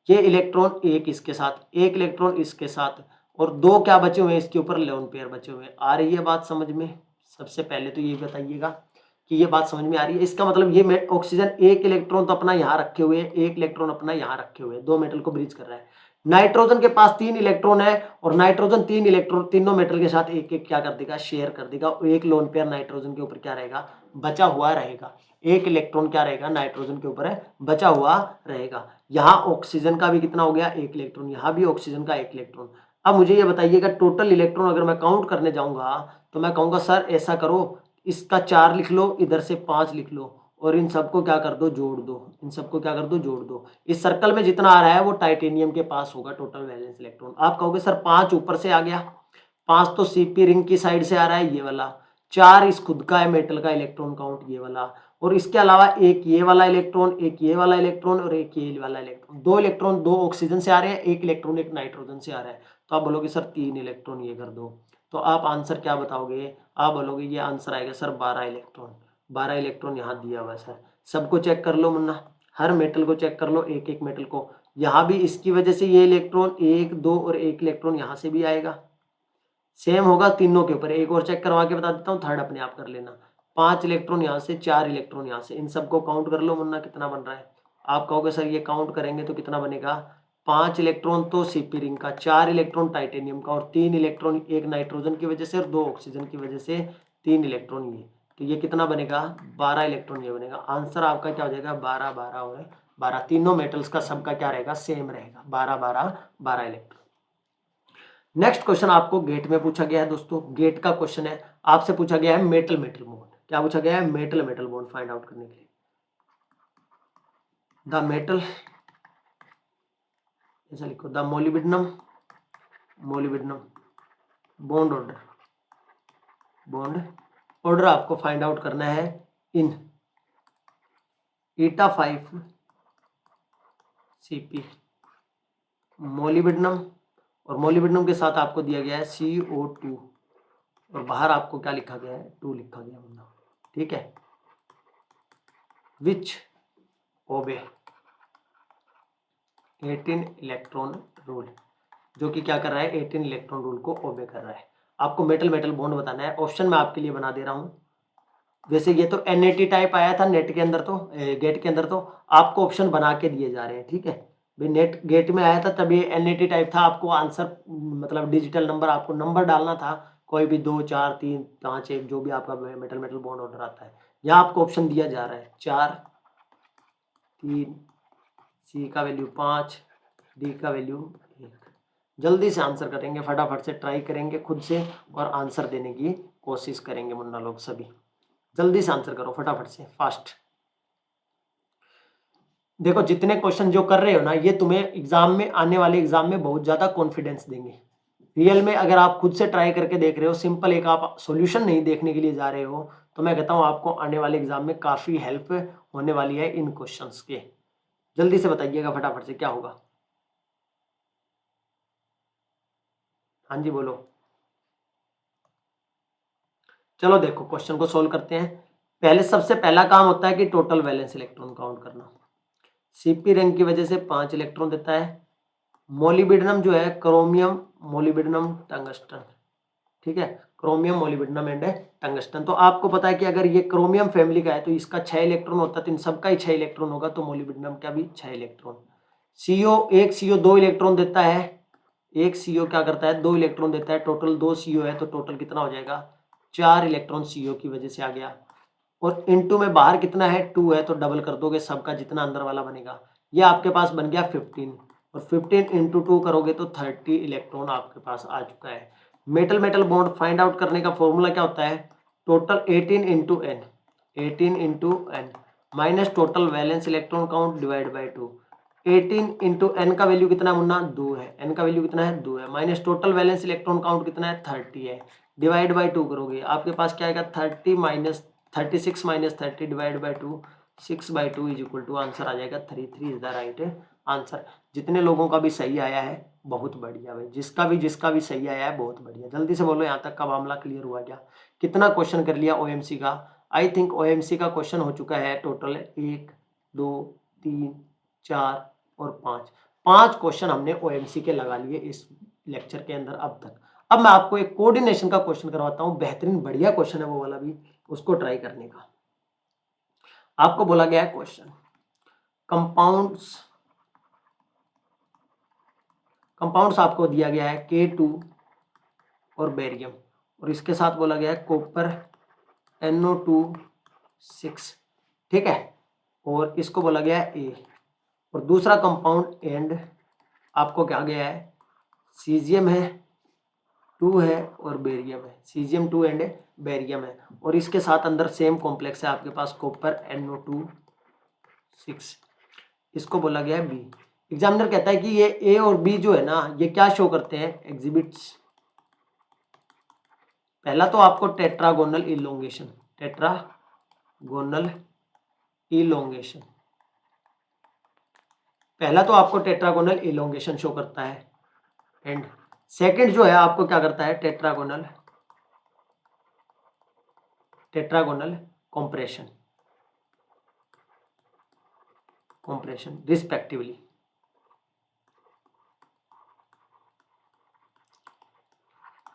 ये इलेक्ट्रॉन एक इसके साथ, एक इलेक्ट्रॉन इसके साथ, और 2 क्या बचे हुए हैं इसके ऊपर? लोन पेयर बचे हुए हैं। आ रही है बात समझ में? सबसे पहले तो ये बताइएगा कि ये बात समझ में आ रही है। इसका मतलब ये ऑक्सीजन एक इलेक्ट्रॉन तो अपना यहाँ रखे हुए है, एक इलेक्ट्रॉन अपना यहाँ रखे हुए है, 2 मेटल को ब्रिज कर रहा है। नाइट्रोजन के पास 3 इलेक्ट्रॉन है, और नाइट्रोजन 3 इलेक्ट्रॉन तीनों मेटल के साथ एक एक क्या कर देगा? शेयर कर देगा। एक लोन पेयर नाइट्रोजन के ऊपर क्या रहेगा? बचा हुआ रहेगा। एक इलेक्ट्रॉन क्या रहेगा? नाइट्रोजन के ऊपर बचा हुआ रहेगा। यहाँ ऑक्सीजन का भी कितना हो गया? एक इलेक्ट्रॉन। यहाँ भी ऑक्सीजन का एक इलेक्ट्रॉन। अब मुझे ये बताइएगा, टोटल इलेक्ट्रॉन अगर मैं काउंट करने जाऊंगा तो मैं कहूंगा सर ऐसा करो, इसका 4 लिख लो, इधर से 5 लिख लो, और इन सबको क्या कर दो? जोड़ दो। इन सबको क्या कर दो? जोड़ दो। इस सर्कल में जितना आ रहा है वो टाइटेनियम के पास होगा टोटल वैलेंस इलेक्ट्रॉन। आप कहोगे सर 5 ऊपर से आ गया, 5 तो सीपी रिंग की साइड से आ रहा है, ये वाला। 4 इस खुद का है मेटल का इलेक्ट्रॉन काउंट, ये वाला। और इसके अलावा एक ये वाला इलेक्ट्रॉन, एक ये वाला इलेक्ट्रॉन, और एक ये वाला इलेक्ट्रॉन। 2 इलेक्ट्रॉन 2 ऑक्सीजन से आ रहे हैं, एक इलेक्ट्रॉन एक नाइट्रोजन से आ रहा है। तो आप बोलोगे सर 3 इलेक्ट्रॉन ये कर दो। तो आप आंसर क्या बताओगे? आप बोलोगे ये आंसर आएगा सर 12 इलेक्ट्रॉन। 12 इलेक्ट्रॉन यहाँ दिया हुआ है सर। सबको चेक कर लो मुन्ना, हर मेटल को चेक कर लो, एक एक मेटल को। यहाँ भी इसकी वजह से ये इलेक्ट्रॉन 1 2 और एक इलेक्ट्रॉन यहाँ से भी आएगा, सेम होगा तीनों के ऊपर। एक और चेक करवा के बता देता हूँ, थर्ड अपने आप कर लेना। 5 इलेक्ट्रॉन यहाँ से, 4 इलेक्ट्रॉन यहाँ से, इन सबको काउंट कर लो मुन्ना, कितना बन रहा है? आप कहोगे सर ये काउंट करेंगे तो कितना बनेगा? 5 इलेक्ट्रॉन तो सीपी रिंग का, 4 इलेक्ट्रॉन टाइटेनियम का और 3 इलेक्ट्रॉन एक नाइट्रोजन की वजह से और 2 ऑक्सीजन की वजह से, 3 इलेक्ट्रॉन ये, तो ये कितना बनेगा 12 इलेक्ट्रॉन ये बनेगा। आंसर आपका क्या हो जाएगा 12 12 और 12, तीनों मेटल्स का सबका क्या रहेगा सेम रहेगा 12 12 12 इलेक्ट्रॉन। नेक्स्ट क्वेश्चन आपको गेट में पूछा गया है दोस्तों, गेट का क्वेश्चन है, आपसे पूछा गया है मेटल मेटल बॉन्ड। क्या पूछा गया है metal metal bond find out करने के लिए। द मेटल, ऐसा लिखो the molybdenum molybdenum bond order आपको फाइंड आउट करना है इन ईटा 5 CP मोलिब्डेनम, और मोलिब्डेनम के साथ आपको दिया गया है CO2 और बाहर आपको क्या लिखा गया है 2 लिखा गया है, ठीक है। विच ओबे 18 इलेक्ट्रॉन रूल, जो कि क्या कर रहा है 18 इलेक्ट्रॉन रूल को ओबे कर रहा है। आपको मेटल मेटल बॉन्ड बताना है, ऑप्शन मैं आपके लिए बना दे रहा हूं। वैसे ये तो NAT टाइप आया था नेट के अंदर, तो गेट के अंदर तो आपको ऑप्शन बना के दिए जा रहे हैं, ठीक है भाई। नेट गेट में आया था तब ये NAT टाइप था, आपको आंसर मतलब डिजिटल नंबर, आपको नंबर डालना था, कोई भी 2 4 3 5 1 जो भी आपका मेटल मेटल बॉन्ड ऑर्डर आता है। यहाँ आपको ऑप्शन दिया जा रहा है 4 3, C का वैल्यू 5, D का वैल्यू 1। जल्दी से आंसर करेंगे, फटाफट से ट्राई करेंगे खुद से और आंसर देने की कोशिश करेंगे मुन्ना लोग सभी। जल्दी से आंसर करो फटाफट से, फास्ट। देखो जितने क्वेश्चन जो कर रहे हो ना, ये तुम्हें एग्जाम में, आने वाले एग्जाम में बहुत ज्यादा कॉन्फिडेंस देंगे। रियल में अगर आप खुद से ट्राई करके देख रहे हो, सिंपल एक आप सॉल्यूशन नहीं देखने के लिए जा रहे हो, तो मैं कहता हूं आपको आने वाले एग्जाम में काफी हेल्प होने वाली है इन क्वेश्चंस के। जल्दी से बताइएगा फटाफट से क्या होगा। हाँ जी बोलो। चलो देखो क्वेश्चन को सोल्व करते हैं। पहले सबसे पहला काम होता है कि टोटल वैलेंस इलेक्ट्रॉन काउंट करना। CP रिंग की वजह से 5 इलेक्ट्रॉन देता है। मोलिब्डेनम जो है क्रोमियम मोलिब्डेनम टंगस्टन, ठीक है, क्रोमियम मोलिब्डेनम एंड टंगस्टन। तो आपको पता है कि अगर ये क्रोमियम फैमिली का है तो इसका 6 इलेक्ट्रॉन होता है, तो इन सबका ही 6 इलेक्ट्रॉन होगा, तो मोलिब्डेनम का भी 6 इलेक्ट्रॉन। एक CO 2 इलेक्ट्रॉन देता है, एक CO क्या करता है 2 इलेक्ट्रॉन देता है, टोटल 2 CO है, तो टोटल कितना हो जाएगा 4 इलेक्ट्रॉन CO की वजह से आ गया। और इनटू में बाहर कितना है 2 है, तो डबल कर दोगे सबका जितना अंदर वाला बनेगा, ये आपके पास बन गया 15, और 15 इंटू 2 करोगे तो 30 इलेक्ट्रॉन आपके पास आ चुका है। Metal metal bond find out करने का फॉर्मूला क्या होता है, total 18 into N, 18 into N minus total valence electron count divide by 2। 18 into N का वैल्यू कितना मुन्ना 2 है, एन का वैल्यू कितना है 2 है, minus total valence electron count कितना है 30 है, डिवाइड बाई 2 करोगे आपके पास क्या आएगा 36 minus 30 divide by 2, 6/2 is equal to answer आ जाएगा 33 इज द राइट आंसर। जितने लोगों का भी सही आया है बहुत बढ़िया भाई, जिसका भी सही आया है बहुत बढ़िया। जल्दी से बोलो यहाँ तक का मामला क्लियर हुआ क्या, कितना क्वेश्चन कर लिया OMC का। आई थिंक OMC का क्वेश्चन हो चुका है टोटल 1 2 3 4 और 5 क्वेश्चन हमने OMC के लगा लिए इस लेक्चर के अंदर अब तक। अब मैं आपको एक कोऑर्डिनेशन का क्वेश्चन करवाता हूँ, बेहतरीन बढ़िया क्वेश्चन है वो वाला भी, उसको ट्राई करने का। आपको बोला गया है क्वेश्चन कंपाउंड्स आपको दिया गया है K2 और बेरियम, और इसके साथ बोला गया है कॉपर NO2 6, ठीक है, और इसको बोला गया है A। और दूसरा कंपाउंड एंड आपको क्या गया है सीजियम है 2 है और बेरियम है, सीजियम 2 एंड बेरियम है, और इसके साथ अंदर सेम कॉम्प्लेक्स है आपके पास कॉपर NO2 6, इसको बोला गया है बी। एग्जामिनर कहता है कि ये ए और बी जो है ना ये क्या शो करते हैं एग्जिबिट्स। पहला तो आपको टेट्रागोनल इलोंगेशन, पहला तो आपको टेट्रागोनल इलोंगेशन शो करता है, एंड सेकंड जो है आपको क्या करता है टेट्रागोनल कॉम्प्रेशन रिस्पेक्टिवली।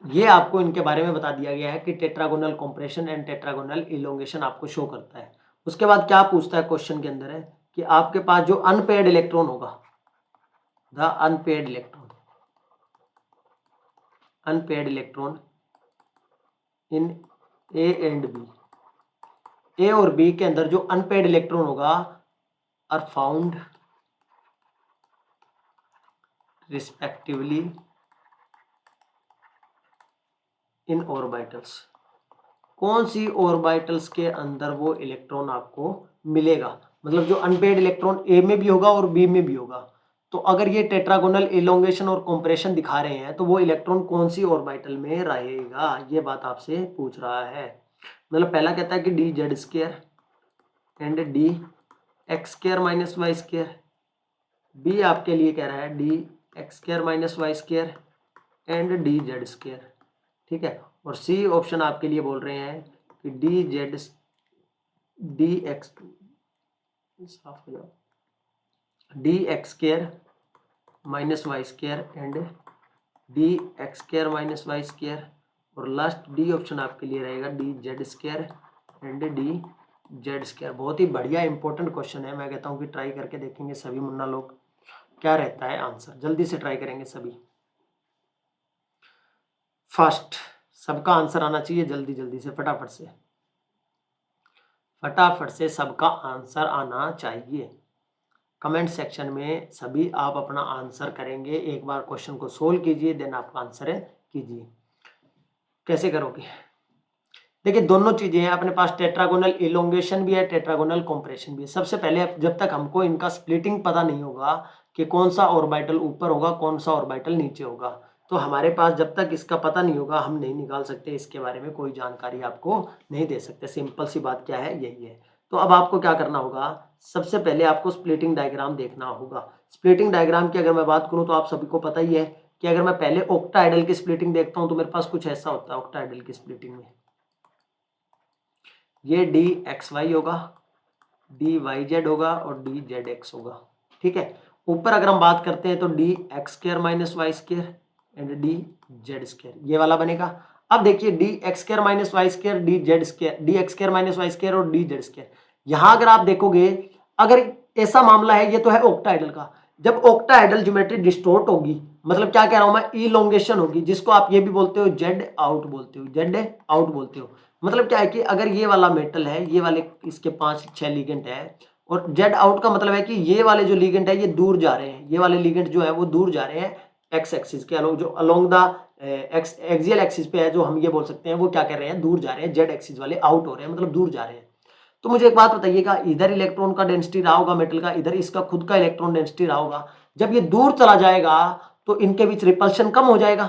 ये आपको इनके बारे में बता दिया गया है कि tetragonal compression and tetragonal elongation आपको शो करता है। उसके बाद क्या पूछता है क्वेश्चन के अंदर है कि आपके पास जो अनपेयर्ड इलेक्ट्रॉन होगा the unpaid electron in A and B, A और बी के अंदर जो अनपेड इलेक्ट्रॉन होगा are found respectively in orbitals. कौन सी ऑर्बिटल्स के अंदर वो इलेक्ट्रॉन आपको मिलेगा, मतलब जो अनपेड इलेक्ट्रॉन ए में भी होगा और बी में भी होगा। तो अगर ये टेट्रागोनल इलोंगेशन और कॉम्प्रेशन दिखा रहे हैं तो वो इलेक्ट्रॉन कौन सी ऑर्बिटल में रहेगा, ये बात आपसे पूछ रहा है। मतलब पहला कहता है कि D Z square and D X square minus Y square, B आपके लिए कह रहा है D X square minus Y square and D Z square, ठीक है। और सी ऑप्शन आपके लिए बोल रहे हैं कि डी जेड डी एक्स साफ हो जाओ D X square minus Y square and D X square minus Y square, और लास्ट डी ऑप्शन आपके लिए रहेगा D Z square and D Z square. बहुत ही बढ़िया इंपॉर्टेंट क्वेश्चन है, मैं कहता हूँ कि ट्राई करके देखेंगे सभी मुन्ना लोग क्या रहता है आंसर, जल्दी से ट्राई करेंगे सभी। फर्स्ट सबका आंसर आना चाहिए जल्दी जल्दी से, फटाफट से सबका आंसर आना चाहिए। कमेंट सेक्शन में सभी आप अपना आंसर करेंगे, एक बार क्वेश्चन को सोल्व कीजिए देन आपका आंसर कीजिए। कैसे करोगे, देखिए दोनों चीजें हैं अपने पास, टेट्रागोनल इलोंगेशन भी है, टेट्रागोनल कॉम्प्रेशन भी है। सबसे पहले जब तक हमको इनका स्प्लिटिंग पता नहीं होगा कि कौन सा ऑर्बिटल ऊपर होगा कौन सा ऑर्बिटल नीचे होगा, तो हमारे पास जब तक इसका पता नहीं होगा हम नहीं निकाल सकते, इसके बारे में कोई जानकारी आपको नहीं दे सकते। सिंपल सी बात क्या है, यही है। तो अब आपको क्या करना होगा, सबसे पहले आपको स्प्लिटिंग डायग्राम देखना होगा। स्प्लिटिंग डायग्राम की अगर मैं बात करूं तो आप सभी को पता ही है कि अगर मैं पहले ऑक्टाहेड्रल की स्प्लिटिंग देखता हूं तो मेरे पास कुछ ऐसा होता है। ऑक्टाहेड्रल की स्प्लिटिंग में ये डी एक्स वाई होगा, डी वाई जेड होगा और डी जेड एक्स होगा, ठीक है। ऊपर अगर हम बात करते हैं तो D X square minus Y square and D Z square, ये वाला बनेगा। अब देखिए D X square minus Y square, D Z square, D X square minus Y square और डी जेड स्क्वायर। यहां अगर आप देखोगे, अगर ऐसा मामला है, ये तो है ऑक्टाहेड्रल का, जब ऑक्टाहेड्रल ज्योमेट्री डिस्टोर्ट होगी, मतलब क्या कह रहा हूं मैं, इलोंगेशन होगी, जिसको आप ये भी बोलते हो जेड आउट बोलते हो, जेड आउट बोलते हो। मतलब क्या है कि अगर ये वाला मेटल है, ये वाले इसके 5-6 लिगेंड है, और जेड आउट का मतलब है कि ये वाले जो लिगेंड है ये दूर जा रहे हैं, ये वाले लिगेंड जो है वो दूर जा रहे हैं एक्स एक्सिस के अलोंग, जो along the x axial axis पे है, जो हम ये बोल सकते हैं वो क्या कर रहे हैं, दूर जा रहे हैं। जेड एक्सिस वाले आउट हो रहे हैं, मतलब दूर जा रहे हैं। तो मुझे एक बात बताइएगा, इधर इलेक्ट्रॉन का डेंसिटी रहा होगा मेटल का, इधर इसका खुद का इलेक्ट्रॉन डेंसिटी रहा होगा, जब ये दूर चला जाएगा तो इनके बीच रिपल्शन कम हो जाएगा।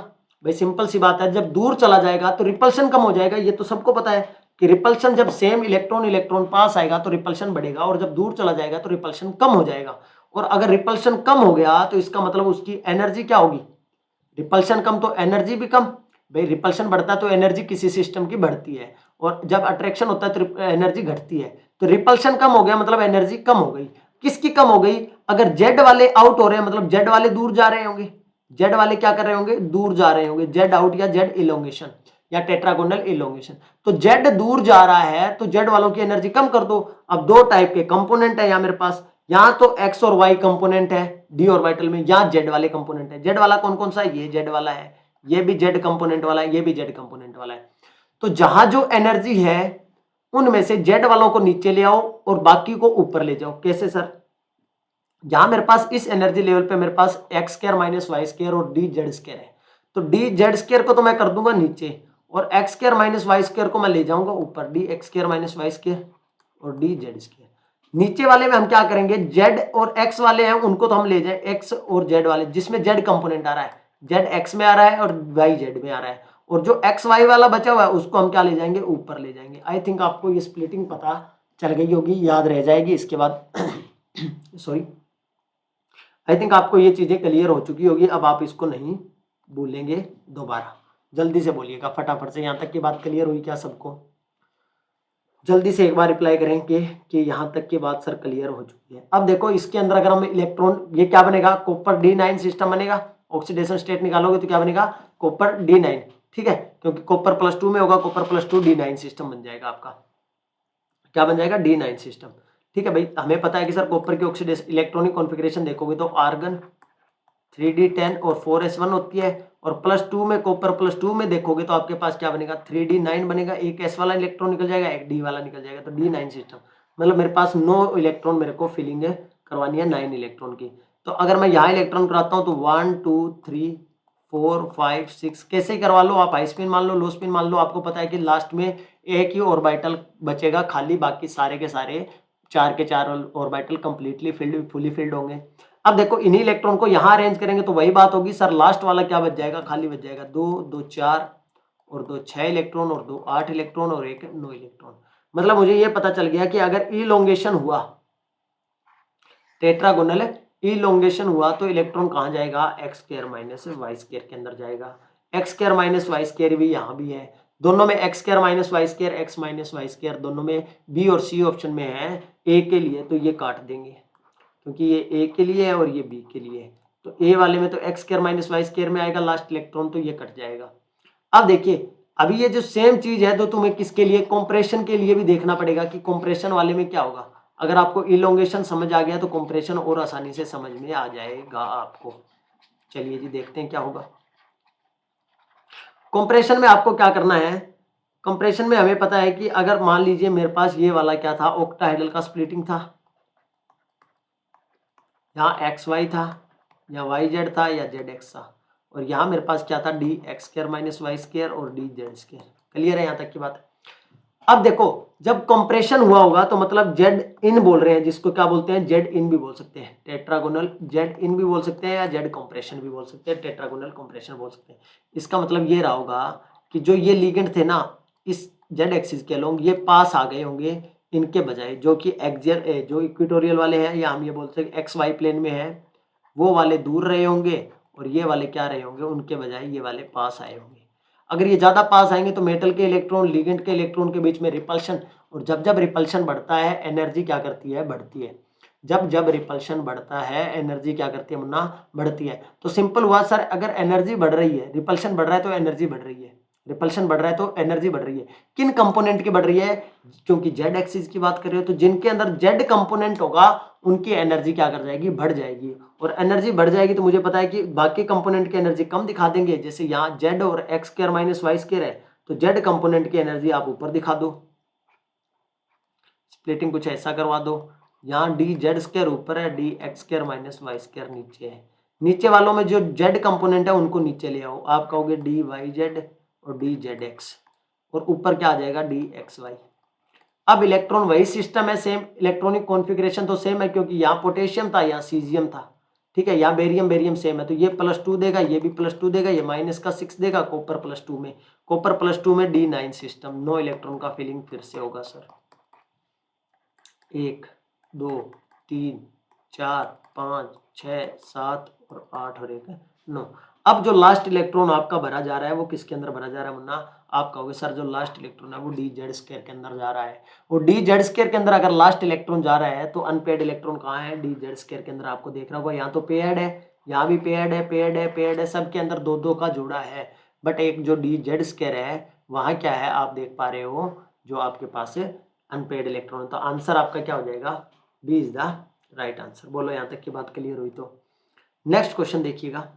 भाई सिंपल सी बात है, जब दूर चला जाएगा तो रिपल्शन कम हो जाएगा, ये तो सबको पता है कि रिपल्शन जब सेम इलेक्ट्रॉन पास आएगा तो रिपल्शन बढ़ेगा, और जब दूर चला जाएगा तो रिपल्शन कम हो जाएगा। और अगर रिपल्शन कम हो गया तो इसका मतलब उसकी एनर्जी क्या होगी, रिपल्शन कम तो एनर्जी भी कम। भाई रिपल्शन बढ़ता है तो एनर्जी किसी सिस्टम की बढ़ती है, और जब अट्रैक्शन होता है तो एनर्जी घटती है। तो रिपल्शन कम हो गया मतलब एनर्जी कम हो गई। किसकी कम हो गई, अगर जेड वाले आउट हो रहे हैं मतलब जेड वाले दूर जा रहे होंगे, जेड वाले क्या कर रहे होंगे, दूर जा रहे होंगे, जेड आउट या जेड इलोंगेशन या टेट्रागोनल इलोंगेशन। तो जेड दूर जा रहा है तो जेड वालों की एनर्जी कम कर दो। अब दो टाइप के कंपोनेंट है यहाँ मेरे पास, यहाँ तो एक्स और वाई कंपोनेंट है डी ऑर्बिटल में, यहाँ जेड वाले कंपोनेंट है। जेड वाला कौन कौन सा है, ये जेड वाला है, ये भी जेड कंपोनेंट वाला है, ये भी जेड कंपोनेंट वाला है। तो जहां जो एनर्जी है उनमें से जेड वालों को नीचे ले आओ और बाकी को ऊपर ले जाओ। कैसे सर, यहां मेरे पास इस एनर्जी लेवल पे मेरे पास X square minus Y square और डी जेड स्क्वायर है, तो डी जेड स्क्वायर को तो मैं कर दूंगा नीचे, और X square minus Y square को मैं ले जाऊंगा ऊपर, D X square minus Y square और डी जेड स्क्वायर। नीचे वाले में हम क्या करेंगे, जेड और एक्स वाले हैं उनको तो हम ले जाए, एक्स और जेड वाले जिसमें जेड कंपोनेंट आ रहा है, जेड एक्स में आ रहा है और वाई जेड में आ रहा है, और जो एक्स वाई वाला बचा हुआ है उसको हम क्या ले जाएंगे, ऊपर ले जाएंगे। आई थिंक आपको ये स्प्लिटिंग पता चल गई होगी, याद रह जाएगी इसके बाद सॉरी, आई थिंक आपको ये चीजें क्लियर हो चुकी होगी, अब आप इसको नहीं भूलेंगे दोबारा। जल्दी से बोलिएगा फटाफट से, यहाँ तक की बात क्लियर हुई क्या सबको, जल्दी से एक बार रिप्लाई करेंगे कि यहाँ तक की बात सर क्लियर हो चुकी है। अब देखो इसके अंदर अगर हम इलेक्ट्रॉन, ये क्या बनेगा, कॉपर D9 सिस्टम बनेगा। ऑक्सीडेशन स्टेट निकालोगे तो क्या बनेगा, कॉपर D9, ठीक है, क्योंकि कॉपर +2 में होगा, कॉपर +2 D9 सिस्टम बन जाएगा आपका, क्या बन जाएगा, D9 सिस्टम। ठीक है भाई, हमें पता है कि सर कॉपर की ऑक्सीडेशन इलेक्ट्रॉनिक कॉन्फ़िगरेशन देखोगे तो आर्गन 3D10 और 4s1 होती है। और +2 में कॉपर +2 में देखोगे तो आपके पास क्या बनेगा, 3D9 बनेगा, एक s वाला इलेक्ट्रॉन निकल जाएगा, एक d वाला निकल जाएगा, तो D9 सिस्टम। मतलब मेरे पास 9 इलेक्ट्रॉन मेरे को फिलिंग करवानी है 9 इलेक्ट्रॉन की। तो अगर मैं यहाँ इलेक्ट्रॉन कराता हूँ तो 1 2 3 4 5 6 कैसे ही करवा लो आप, हाई स्पिन मान लो, लो स्पिन मान लो, आपको पता है कि लास्ट में एक ही ऑर्बिटल बचेगा खाली, बाकी सारे के सारे 4 के 4 orbital completely filled, fully filled होंगे। अब देखो इन्हीं इलेक्ट्रॉन को यहाँ अरेंज करेंगे तो वही बात होगी सर, लास्ट वाला क्या बच जाएगा, खाली बच जाएगा 2 2 4 और 2 6 इलेक्ट्रॉन और 2 8 इलेक्ट्रॉन और 1 9 इलेक्ट्रॉन। मतलब मुझे ये पता चल गया कि अगर इलोंगेशन हुआ, टेट्रागोनल इलोंगेशन हुआ तो इलेक्ट्रॉन कहाँ जाएगा, X square minus Y square के अंदर जाएगा। X square minus Y square भी यहाँ भी है, दोनों में X square minus Y square, X minus Y square दोनों में बी और सी ऑप्शन में है। ए के लिए तो ये काट देंगे क्योंकि ये ए के लिए है और ये बी के लिए है, तो ए वाले में तो X square minus Y square में आएगा लास्ट इलेक्ट्रॉन, तो ये कट जाएगा। अब देखिए अभी ये जो सेम चीज है तो तुम्हें किसके लिए, कंप्रेशन के लिए भी देखना पड़ेगा कि कंप्रेशन वाले में क्या होगा। अगर आपको इलोंगेशन समझ आ गया तो कंप्रेशन और आसानी से समझ में आ जाएगा आपको। चलिए जी देखते हैं क्या होगा। कंप्रेशन में आपको क्या करना है, कंप्रेशन में हमें पता है कि अगर मान लीजिए मेरे पास ये वाला क्या था, ऑक्टाहेड्रल का स्प्लिटिंग था, यहाँ एक्स वाई था या वाई जेड था या जेड एक्स था, और यहाँ मेरे पास क्या था, D X square minus Y square और डी जेड स्क्वायर। क्लियर है यहाँ तक की बात। अब देखो जब कंप्रेशन हुआ होगा तो मतलब जेड इन बोल रहे हैं, जिसको क्या बोलते हैं, जेड इन भी बोल सकते हैं, टेट्रागोनल जेड इन भी बोल सकते हैं या जेड कंप्रेशन भी बोल सकते हैं, टेट्रागोनल कंप्रेशन बोल सकते हैं। इसका मतलब ये रहा होगा कि जो ये लिगेंड थे ना इस जेड एक्सिस के अलोंग, ये पास आ गए होंगे इनके बजाय, जो कि एक्सियल जो इक्वेटोरियल वाले हैं, या हम ये बोल सकते हैं एक्स वाई प्लेन में है, वो वाले दूर रहे होंगे और ये वाले क्या रहे होंगे, उनके बजाय ये वाले पास आए होंगे। अगर ये ज्यादा पास आएंगे तो मेटल के इलेक्ट्रॉन लिगेंड के इलेक्ट्रॉन के बीच में रिपल्शन, और जब जब रिपल्शन बढ़ता है एनर्जी क्या करती है, बढ़ती है। जब जब रिपल्शन बढ़ता है एनर्जी क्या करती है मुन्ना, बढ़ती है। तो सिंपल हुआ सर, अगर एनर्जी बढ़ रही है, रिपल्शन बढ़ रहा है तो एनर्जी बढ़ रही है, रिपल्शन बढ़ रहा है तो एनर्जी बढ़ रही है। किन कंपोनेंट की बढ़ रही है, क्योंकि जेड एक्सिस की बात कर रहे हो तो जिनके अंदर जेड कंपोनेंट होगा उनकी एनर्जी क्या कर जाएगी, बढ़ जाएगी। और एनर्जी बढ़ जाएगी तो मुझे पता है कि बाकी कंपोनेंट की एनर्जी कम दिखा देंगे। जैसे यहाँ जेड और X square minus Y square है तो जेड कंपोनेंट की एनर्जी आप ऊपर दिखा दो, स्प्लिटिंग कुछ ऐसा करवा दो। यहाँ डी जेड स्क्वायर ऊपर है, D X square minus Y square नीचे है। नीचे वालों में जो जेड कंपोनेंट है उनको नीचे ले आओ, आप कहोगे डी वाई जेड और डी जेड एक्स, और ऊपर क्या आ जाएगा, डी एक्स वाई। अब इलेक्ट्रॉन वही सिस्टम है, सेम इलेक्ट्रॉनिक कॉन्फ़िगरेशन तो सेम है, क्योंकि यहाँ पोटेशियम था यहाँ सीजियम था, ठीक है, यहाँ बेरियम बेरियम सेम है, तो ये +2 देगा, ये भी +2 देगा, ये -6 देगा। कॉपर +2 में, कॉपर +2 में D9 सिस्टम, 9 इलेक्ट्रॉन का फिलिंग फिर से होगा सर, 1 2 3 4 5 6 7 और 8 और 1 9। अब जो लास्ट इलेक्ट्रॉन आपका भरा जा रहा है वो किसके अंदर भरा जा रहा है मुन्ना, आप कहोगे सर जो लास्ट इलेक्ट्रॉन है वो डी जेड स्क्वायर के अंदर जा रहा है। और डी जेड स्क्वायर के अंदर अगर लास्ट इलेक्ट्रॉन जा रहा है तो अनपेड इलेक्ट्रॉन कहाँ है, डी जेड स्क्वायर के अंदर। आपको देख रहा होगा यहाँ तो पेयर्ड है, यहाँ भी पेयर्ड है, पेयर्ड है, पेयर्ड है, सबके अंदर 2 2 का जोड़ा है। बट एक जो डी जेड स्क्वायर है वहाँ क्या है, आप देख पा रहे हो, जो आपके पास अनपेड इलेक्ट्रॉन। तो आंसर आपका क्या हो जाएगा, B is the right answer. बोलो यहाँ तक की बात क्लियर हुई तो नेक्स्ट क्वेश्चन देखिएगा।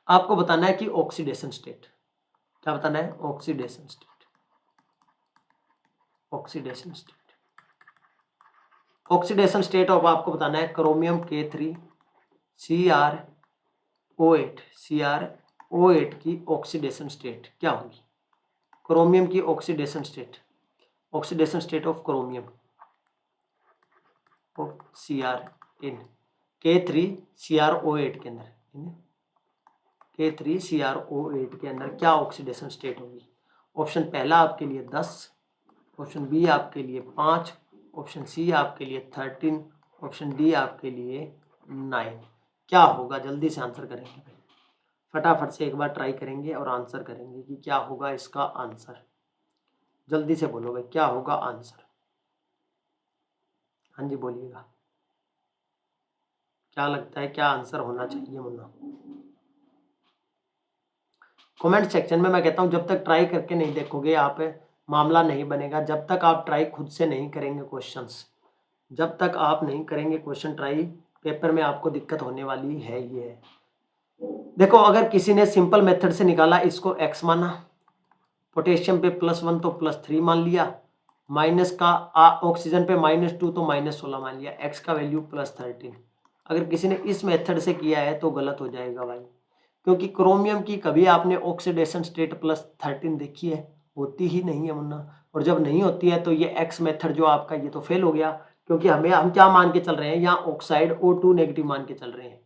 आपको बताना है कि ऑक्सीडेशन स्टेट, क्या बताना है, oxidation state, oxidation state, oxidation state of आपको बताना है क्रोमियम K3 CrO8, CrO8 की ऑक्सीडेशन स्टेट क्या होगी। क्रोमियम की oxidation state, oxidation state of chromium of Cr K3 CrO8 के अंदर, K3 CrO8 के अंदर क्या ऑक्सीडेशन स्टेट होगी। ऑप्शन पहला आपके लिए 10, ऑप्शन बी आपके लिए 5, ऑप्शन सी आपके लिए 13, ऑप्शन डी आपके लिए 9। क्या होगा, जल्दी से आंसर करेंगे भाई, फटाफट से एक बार ट्राई करेंगे और आंसर करेंगे कि क्या होगा इसका आंसर। जल्दी से बोलो भाई क्या होगा आंसर, हाँ जी बोलिएगा, क्या लगता है क्या आंसर होना चाहिए मुन्ना। कमेंट सेक्शन में मैं कहता हूँ जब तक ट्राई करके नहीं देखोगे आप मामला नहीं बनेगा, जब तक आप ट्राई खुद से नहीं करेंगे क्वेश्चंस, जब तक आप नहीं करेंगे क्वेश्चन ट्राई पेपर में आपको दिक्कत होने वाली है ही है। देखो अगर किसी ने सिंपल मेथड से निकाला, इसको x माना, पोटेशियम पे +1 तो +3 मान लिया, माइनस का ऑक्सीजन पे -2 तो -16 मान लिया, x का वैल्यू +13। अगर किसी ने इस मेथड से किया है तो गलत हो जाएगा भाई, क्योंकि क्रोमियम की कभी आपने ऑक्सीडेशन स्टेट +13 देखी है? होती ही नहीं है मुन्ना। और जब नहीं होती है तो ये x मेथड जो आपका ये तो फेल हो गया, क्योंकि हम क्या मान के चल रहे हैं, यहाँ ऑक्साइड O2 नेगेटिव मान के चल रहे हैं,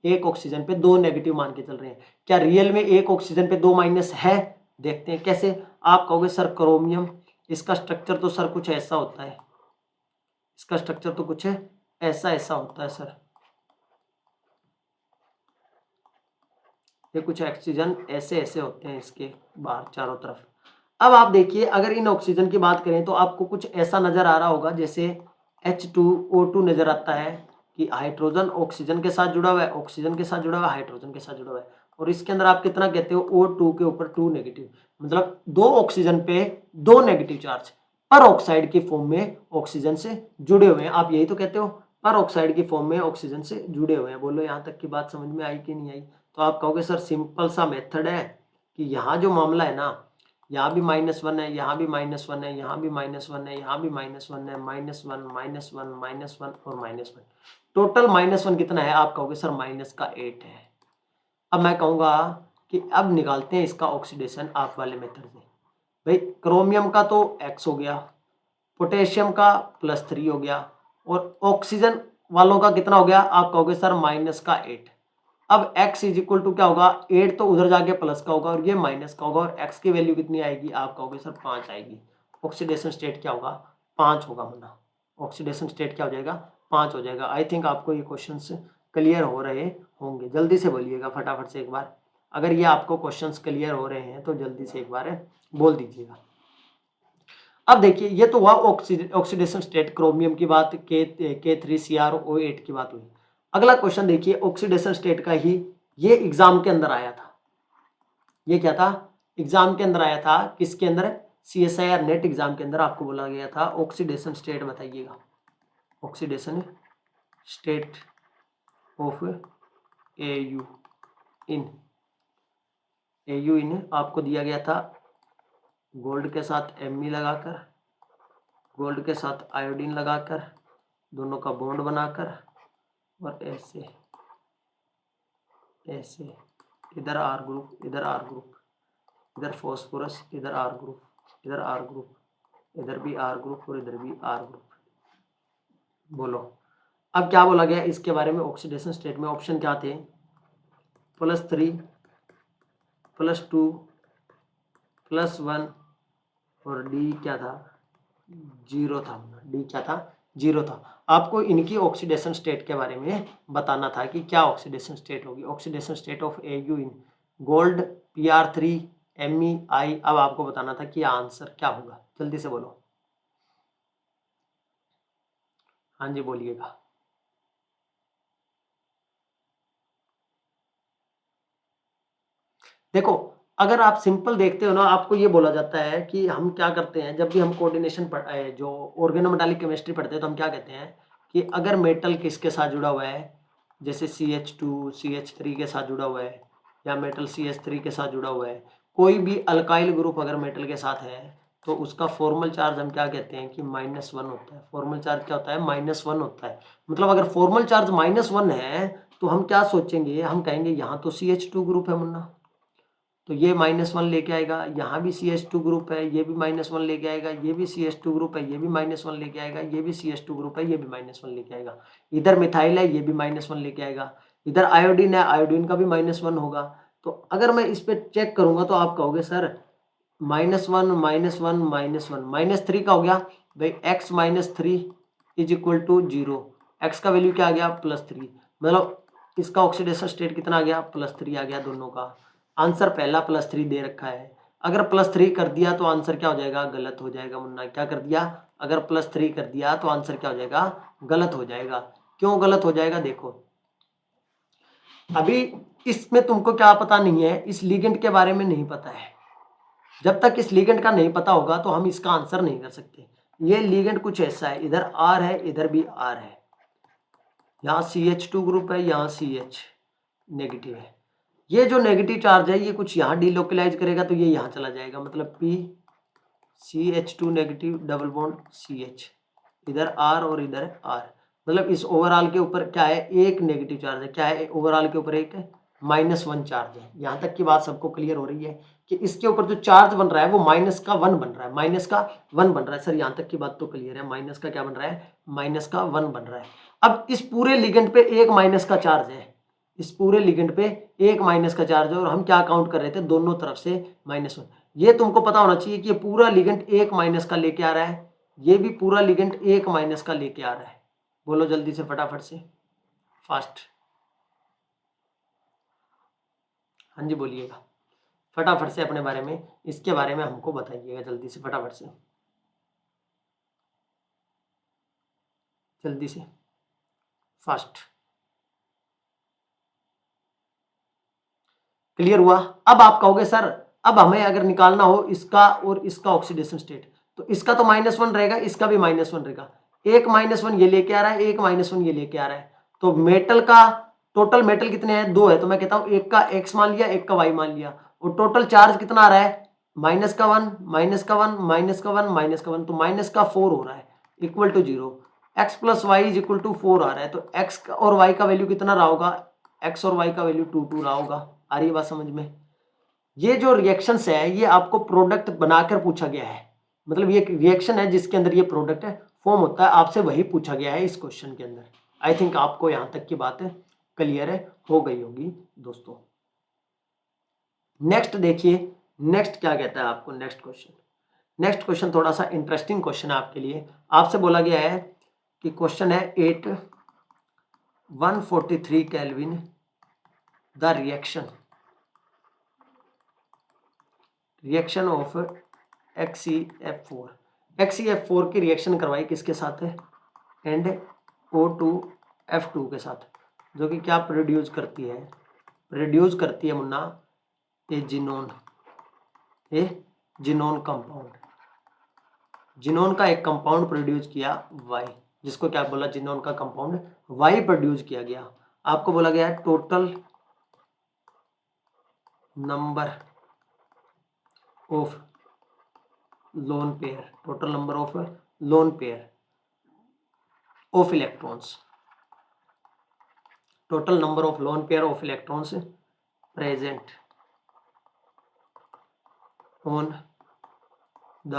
एक ऑक्सीजन पे 2 नेगेटिव मान के चल रहे हैं। क्या रियल में एक ऑक्सीजन पे 2 माइनस है? देखते हैं कैसे। आप कहोगे सर क्रोमियम, इसका स्ट्रक्चर तो सर कुछ ऐसा होता है, इसका स्ट्रक्चर तो कुछ ऐसा होता है सर, ये कुछ ऑक्सीजन ऐसे होते हैं इसके बाहर चारों तरफ। अब आप देखिए अगर इन ऑक्सीजन की बात करें तो आपको कुछ ऐसा नजर आ रहा होगा, जैसे H2O2 नजर आता है कि हाइड्रोजन ऑक्सीजन के साथ जुड़ा हुआ है, ऑक्सीजन के साथ जुड़ा हुआ है, हाइड्रोजन के साथ जुड़ा हुआ है, और इसके अंदर आप कितना कहते हो, O2 के ऊपर 2 नेगेटिव, मतलब 2 ऑक्सीजन पे 2 नेगेटिव चार्ज पर ऑक्साइड की फॉर्म में ऑक्सीजन से जुड़े हुए हैं। आप यही तो कहते हो, पर ऑक्साइड की फॉर्म में ऑक्सीजन से जुड़े हुए हैं। बोलो यहाँ तक की बात समझ में आई कि नहीं आई? तो आप कहोगे सर सिंपल सा मेथड है कि यहाँ जो मामला है ना, यहाँ भी -1 है, यहाँ भी -1 है, यहाँ भी -1 है, यहाँ भी -1 है, -1 -1 -1 और -1, टोटल -1 कितना है? आप कहोगे सर -8 है। अब मैं कहूँगा कि अब निकालते हैं इसका ऑक्सीडेशन आप वाले मेथड से। भाई क्रोमियम का तो x हो गया, पोटेशियम का +3 हो गया, और ऑक्सीजन वालों का कितना हो गया? आप कहोगे सर -8। अब x इज इक्वल टू क्या होगा, 8 तो उधर जाके प्लस का होगा और ये माइनस का होगा, और x की वैल्यू कितनी आएगी? आप कहोगे सर 5 आएगी। ऑक्सीडेशन स्टेट क्या होगा? 5 होगा मुन्ना। ऑक्सीडेशन स्टेट क्या हो जाएगा? 5 हो जाएगा। आई थिंक आपको ये क्वेश्चंस क्लियर हो रहे होंगे, जल्दी से बोलिएगा फटाफट से एक बार। अगर ये आपको क्वेश्चंस क्लियर हो रहे हैं तो जल्दी से एक बार बोल दीजिएगा। अब देखिए ये तो हुआ ऑक्सीडेशन स्टेट, क्रोमियम की बात, K3CrO8 की बात हुई। अगला क्वेश्चन देखिए ऑक्सीडेशन स्टेट का ही, ये एग्जाम के अंदर आया था। ये क्या था? एग्जाम के अंदर आया था। किसके अंदर? CSIR नेट एग्जाम के अंदर आपको बोला गया था ऑक्सीडेशन स्टेट बताइएगा, ऑक्सीडेशन स्टेट ऑफ AU इन आपको दिया गया था गोल्ड के साथ Me लगाकर, गोल्ड के साथ आयोडीन लगाकर, दोनों का बॉन्ड बनाकर, और ऐसे इधर R ग्रुप, इधर R ग्रुप, इधर फॉस्फोरस, इधर R ग्रुप, इधर R ग्रुप, इधर भी R ग्रुप और इधर भी R ग्रुप। बोलो अब क्या बोला गया इसके बारे में? ऑक्सीडेशन स्टेट में ऑप्शन क्या थे? +3 +2 +1 और डी क्या था? 0 था। डी क्या था? 0 था। आपको इनकी ऑक्सीडेशन स्टेट के बारे में बताना था कि क्या ऑक्सीडेशन स्टेट होगी। Oxidation state of AU in gold PR3 MEI। अब आपको बताना था कि आंसर क्या होगा, जल्दी से बोलो। हाँ जी बोलिएगा। देखो अगर आप सिंपल देखते हो ना, आपको ये बोला जाता है कि हम क्या करते हैं जब भी हम कोऑर्डिनेशन जो ऑर्गेनोमेटालिक केमिस्ट्री पढ़ते हैं तो हम क्या कहते हैं कि अगर मेटल किसके साथ जुड़ा हुआ है, जैसे CH2 CH3 के साथ जुड़ा हुआ है, या मेटल CH3 के साथ जुड़ा हुआ है, कोई भी अल्काइल ग्रुप अगर मेटल के साथ है तो उसका फॉर्मल चार्ज हम क्या कहते हैं कि -1 होता है। फॉर्मल चार्ज क्या होता है? -1 होता है। मतलब अगर फॉर्मल चार्ज -1 है तो हम क्या सोचेंगे? हम कहेंगे यहाँ तो CH2 ग्रुप है मुन्ना, तो ये -1 लेके आएगा, यहाँ भी CH2 ग्रुप है, ये भी -1 लेके आएगा, ये भी CH2 ग्रुप है, ये भी -1 लेके आएगा, ये भी CH2 ग्रुप है, ये भी -1 लेके आएगा। इधर मिथाइल है, ये भी -1 लेके आएगा। इधर आयोडीन है, आयोडीन का भी -1 होगा। तो अगर मैं इस पे चेक करूंगा तो आप कहोगे सर -1 -1 -1 -3 का हो गया भाई, x -3 is equal to 0। X का वैल्यू क्या आ गया? +3। मतलब इसका ऑक्सीडेशन स्टेट कितना आ गया? +3 आ गया दोनों का। आंसर पहला +3 दे रखा है। अगर +3 कर दिया तो आंसर क्या हो जाएगा? गलत हो जाएगा मुन्ना। क्या कर दिया? अगर +3 कर दिया तो आंसर क्या हो जाएगा? गलत हो जाएगा। क्यों गलत हो जाएगा? देखो अभी इसमें तुमको क्या पता नहीं है, इस लिगेंड के बारे में नहीं पता है। जब तक इस लिगेंड का नहीं पता होगा तो हम इसका आंसर नहीं कर सकते। ये लिगेंड कुछ ऐसा है, इधर R है, इधर भी R है। यहाँ CH2 ग्रुप है, यहाँ CH नेगेटिव है। ये जो नेगेटिव चार्ज है ये कुछ यहाँ डिलोकलाइज करेगा तो ये यहाँ चला जाएगा, मतलब P CH2 negative double bond CH, इधर R और इधर R, मतलब इस ओवरऑल के ऊपर क्या है, एक नेगेटिव चार्ज है। क्या है, ओवरऑल के ऊपर एक -1 चार्ज है। यहाँ तक की बात सबको क्लियर हो रही है कि इसके ऊपर जो चार्ज बन रहा है वो -1 बन रहा है, -1 बन रहा है। सर यहाँ तक की बात तो क्लियर है, माइनस का क्या बन रहा है, -1 बन रहा है। अब इस पूरे लिगेंड पे एक माइनस का चार्ज है, इस पूरे लिगेंड पे एक माइनस का चार्ज है, और हम क्या काउंट कर रहे थे, दोनों तरफ से -1। ये तुमको पता होना चाहिए कि ये पूरा लिगेंड एक माइनस का लेके आ रहा है, ये भी पूरा लिगेंड एक माइनस का लेके आ रहा है। बोलो जल्दी से, फटाफट से, फास्ट। हाँ जी बोलिएगा, फटाफट से अपने बारे में, इसके बारे में हमको बताइएगा जल्दी से, फटाफट से, जल्दी से, फास्ट। क्लियर हुआ? अब आप कहोगे सर अब हमें अगर निकालना हो इसका और इसका ऑक्सीडेशन स्टेट, तो इसका तो -1 रहेगा, इसका भी -1 रहेगा। एक -1 ये लेके आ रहा है, एक -1 ये लेके आ रहा है, तो मेटल का टोटल मेटल कितने हैं, 2 है, तो मैं कहता हूं एक का x मान लिया, एक का y मान लिया, और टोटल चार्ज कितना आ रहा है, -1 -1 -1 तो -4 हो रहा है, इक्वल टू 0। x + y = 4 आ रहा है, तो x और y का वैल्यू कितना रहा होगा, x और y का वैल्यू 2 रहा होगा। आ रही है बात समझ में? ये जो रिएक्शंस है ये आपको प्रोडक्ट बनाकर पूछा गया है, मतलब ये रिएक्शन है जिसके अंदर ये प्रोडक्ट फॉर्म होता है, आपसे वही पूछा गया है इस क्वेश्चन के अंदर। आई थिंक आपको यहां तक की बात क्लियर हो गई होगी दोस्तों। नेक्स्ट देखिए, नेक्स्ट क्या कहता है आपको, नेक्स्ट क्वेश्चन थोड़ा सा इंटरेस्टिंग क्वेश्चन है आपके लिए। आपसे बोला गया है कि क्वेश्चन है 8 143 kelvin the reaction of XeF4। XeF4 की रिएक्शन करवाई किसके साथ है, एंड O2F2 के साथ, जो कि क्या प्रोड्यूस करती है मुन्ना, ए जिनोन कंपाउंड, जिनोन का एक कंपाउंड प्रोड्यूस किया Y, जिसको क्या बोला, जिनोन का कंपाउंड Y प्रोड्यूस किया गया। आपको बोला गया है total number of lone pair of electrons, total number of lone pair of electrons present on the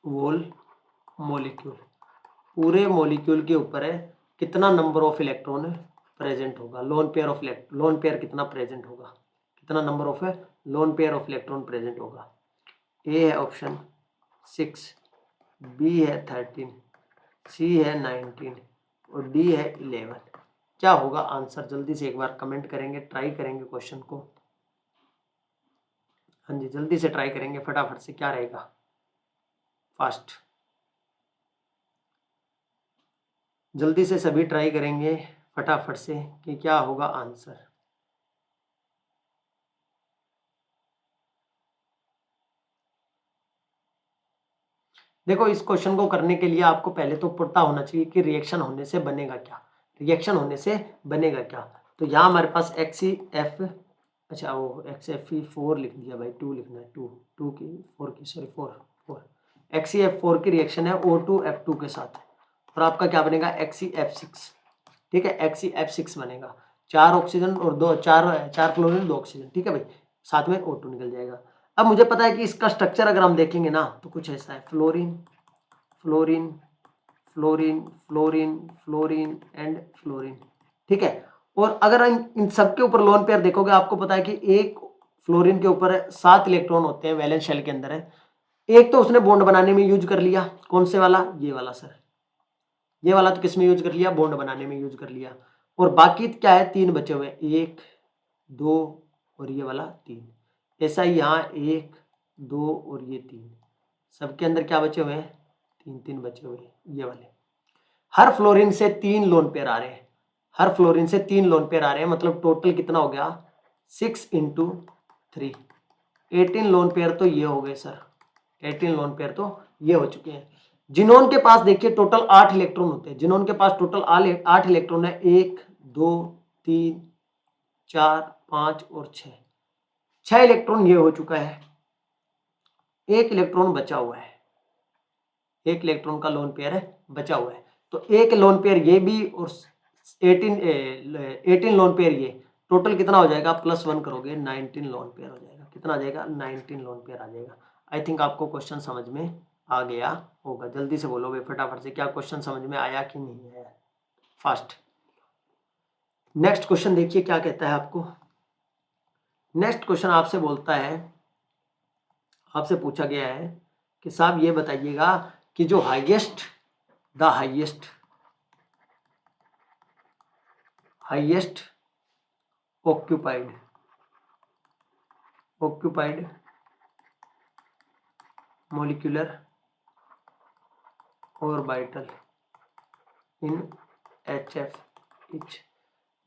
whole molecule, पूरे मॉलिक्यूल के ऊपर है कितना नंबर ऑफ इलेक्ट्रॉन प्रेजेंट होगा, लोन पेयर कितना प्रेजेंट होगा, कितना number of lone pair of electron present होगा। ए है ऑप्शन 6, बी है 13, सी है 19 और डी है 11। क्या होगा आंसर, जल्दी से एक बार कमेंट करेंगे, ट्राई करेंगे क्वेश्चन को। हाँ जी जल्दी से ट्राई करेंगे फटाफट से, क्या रहेगा, फास्ट, जल्दी से सभी ट्राई करेंगे फटाफट से कि क्या होगा आंसर। देखो इस क्वेश्चन को करने के लिए आपको पहले तो पता होना चाहिए कि रिएक्शन होने से बनेगा क्या, तो यहाँ हमारे पास XeF, अच्छा वो XeF4 लिख दिया भाई, 2 लिखना है, 2 की 4 की, सॉरी 4 XeF4 की रिएक्शन है O2F2 के साथ, और आपका क्या बनेगा XeF6, ठीक है, XeF6 बनेगा, 4 ऑक्सीजन और 4 फ्लोरीन 2 ऑक्सीजन, ठीक है भाई, साथ में O2 निकल जाएगा। अब मुझे पता है कि इसका स्ट्रक्चर अगर हम देखेंगे ना तो कुछ ऐसा है, फ्लोरीन एंड फ्लोरीन, ठीक है। और अगर इन सब के ऊपर लोन पेयर देखोगे, आपको पता है कि एक फ्लोरीन के ऊपर 7 इलेक्ट्रॉन होते हैं, वैलेंस शेल के अंदर है, एक तो उसने बॉन्ड बनाने में यूज कर लिया, कौन से वाला, ये वाला सर, ये वाला तो किस में यूज कर लिया, बॉन्ड बनाने में यूज कर लिया, और बाकी क्या है, 3 बचे हुए, 1 2 और ये वाला 3, ऐसा ही यहाँ 1 2 और ये 3, सबके अंदर क्या बचे हुए हैं, 3 बचे हुए, ये वाले। हर फ्लोरीन से 3 लोन पेयर आ रहे हैं, मतलब टोटल कितना हो गया, 6 × 3, 18 लोन पेयर तो ये हो गए सर, 18 लोन पेयर तो ये हो चुके हैं। जिनोन के पास देखिए टोटल 8 इलेक्ट्रॉन होते हैं। जिनोन के पास टोटल 8 इलेक्ट्रॉन है, 1 2 3 4 5 और 6 इलेक्ट्रॉन ये हो चुका है, एक इलेक्ट्रॉन बचा हुआ है, एक इलेक्ट्रॉन का लोन पेयर है बचा हुआ है। तो एक लोन पेयर ये भी और 18 लोन पेयर ये, टोटल कितना हो जाएगा, +1 करोगे 19 लोन पेयर हो जाएगा। कितना आ जाएगा, 19 लोन पेयर आ जाएगा। आई थिंक आपको क्वेश्चन समझ में आ गया होगा। जल्दी से बोलोगे फटाफट से, क्या क्वेश्चन समझ में आया कि नहीं आया, फास्ट। नेक्स्ट क्वेश्चन देखिए क्या कहता है आपको। नेक्स्ट क्वेश्चन आपसे बोलता है, आपसे पूछा गया है कि साहब ये बताइएगा कि जो हाईएस्ट ऑक्यूपाइड मोलिकुलर ऑर्बिटल इन HF इच,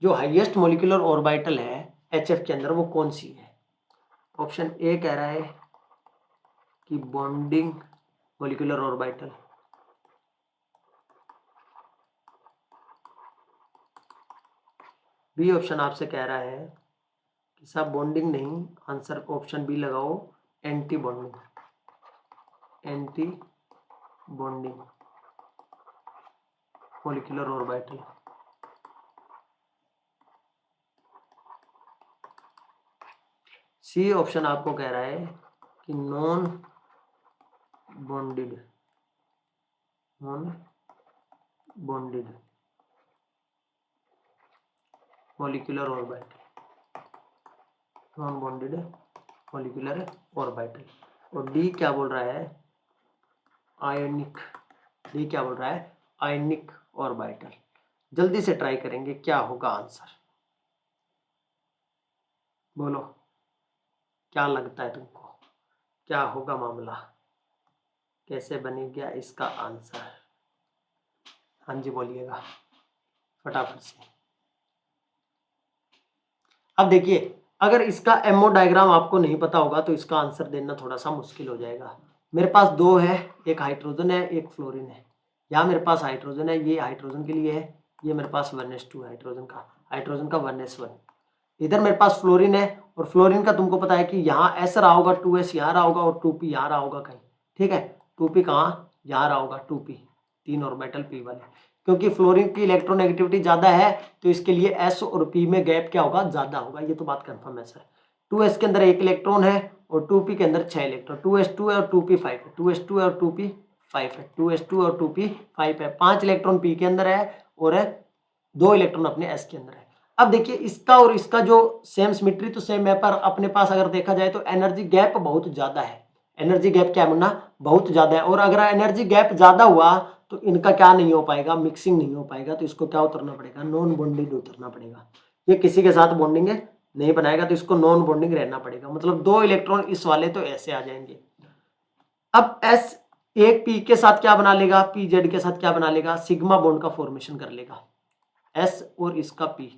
जो हाईएस्ट मोलिकुलर ऑर्बिटल है HF के अंदर वो कौन सी है। ऑप्शन ए कह रहा है कि bonding molecular orbital, B option आपसे कह रहा है कि साहब बॉन्डिंग नहीं, आंसर ऑप्शन बी लगाओ, anti bonding molecular orbital. C option आपको कह रहा है कि non bonded molecular orbital, non bonded molecular orbital. और डी क्या बोल रहा है, आयनिक, डी क्या बोल रहा है, आयनिक ऑर्बिटल। जल्दी से ट्राई करेंगे क्या होगा आंसर, बोलो क्या लगता है तुमको, क्या होगा मामला, कैसे बनेगा इसका आंसर। हाँ जी बोलिएगा फटाफट से। अब देखिए अगर इसका एमओ डायग्राम आपको नहीं पता होगा तो इसका आंसर देना थोड़ा सा मुश्किल हो जाएगा। मेरे पास दो है, एक हाइड्रोजन है एक फ्लोरीन है। यहाँ मेरे पास हाइड्रोजन है, ये हाइड्रोजन के लिए है, ये मेरे पास 1s2 हाइड्रोजन का 1s1। इधर मेरे पास फ्लोरीन है और फ्लोरीन का तुमको पता है कि यहाँ एस रहा होगा, 2s यहाँ रहा होगा और 2p यहाँ रहा होगा कहीं, ठीक है। 2p कहाँ, यहाँ रहा होगा 2p, 3 ऑर्बिटल p वाले, क्योंकि फ्लोरीन की इलेक्ट्रोनेगेटिविटी ज्यादा है तो इसके लिए s और p में गैप क्या होगा, ज्यादा होगा। ये तो बात कंफर्म है सर। 2s के अंदर 1 इलेक्ट्रॉन है और 2p के अंदर 6 इलेक्ट्रॉन, 2s2 है और 2p 5 है, 2s2 है और 2p 5 है, 2s2 और 2p 5 है। 5 इलेक्ट्रॉन p के अंदर है और 2 इलेक्ट्रॉन अपने s के अंदर है। अब देखिए इसका और इसका जो सेम सिमेट्री तो सेम है, पर अपने पास अगर देखा जाए तो एनर्जी गैप बहुत ज्यादा है। एनर्जी गैप क्या है मुन्ना, बहुत ज्यादा है। और अगर एनर्जी गैप ज्यादा हुआ तो इनका क्या नहीं हो पाएगा, मिक्सिंग नहीं हो पाएगा। तो इसको क्या उतरना पड़ेगा, नॉन बॉन्डेड उतरना पड़ेगा। ये किसी के साथ बॉन्डिंग नहीं बनाएगा तो इसको नॉन बॉन्डिंग रहना पड़ेगा। मतलब 2 इलेक्ट्रॉन इस वाले तो ऐसे आ जाएंगे। अब एस एक पी के साथ क्या बना लेगा, पी जेड के साथ क्या बना लेगा, सिग्मा बॉन्ड का फॉर्मेशन कर लेगा, एस और इसका पी।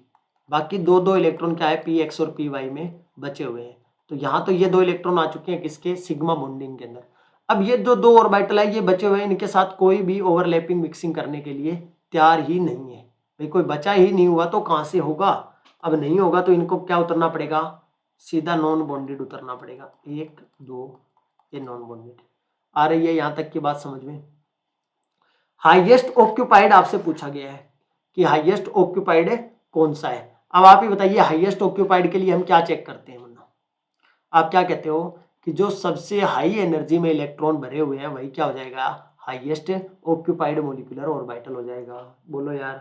बाकी दो इलेक्ट्रॉन क्या है, पी एक्स और पी वाई में बचे हुए हैं। तो यहाँ तो ये 2 इलेक्ट्रॉन आ चुके हैं किसके, सिग्मा बॉन्डिंग के अंदर। अब ये जो 2 ऑर्बिटल है ये बचे हुए हैं, इनके साथ कोई भी ओवरलैपिंग मिक्सिंग करने के लिए तैयार ही नहीं है। भाई कोई बचा ही नहीं हुआ तो कहाँ से होगा। अब नहीं होगा तो इनको क्या उतरना पड़ेगा, सीधा नॉन बॉन्डेड उतरना पड़ेगा। 1 2 ये नॉन बॉन्डेड आ रही है, यहाँ तक की बात समझ में। हाईएस्ट ऑक्यूपाइड आपसे पूछा गया है कि हाईएस्ट ऑक्यूपाइड कौन सा है। अब आप ही बताइए हाईएस्ट ऑक्यूपाइड के लिए हम क्या चेक करते हैं मुन्ना, आप क्या कहते हो कि जो सबसे हाई एनर्जी में इलेक्ट्रॉन भरे हुए हैं वही क्या हो जाएगा, हाईएस्ट ऑक्यूपाइड मोलिकुलर ऑर्बिटल हो जाएगा। बोलो यार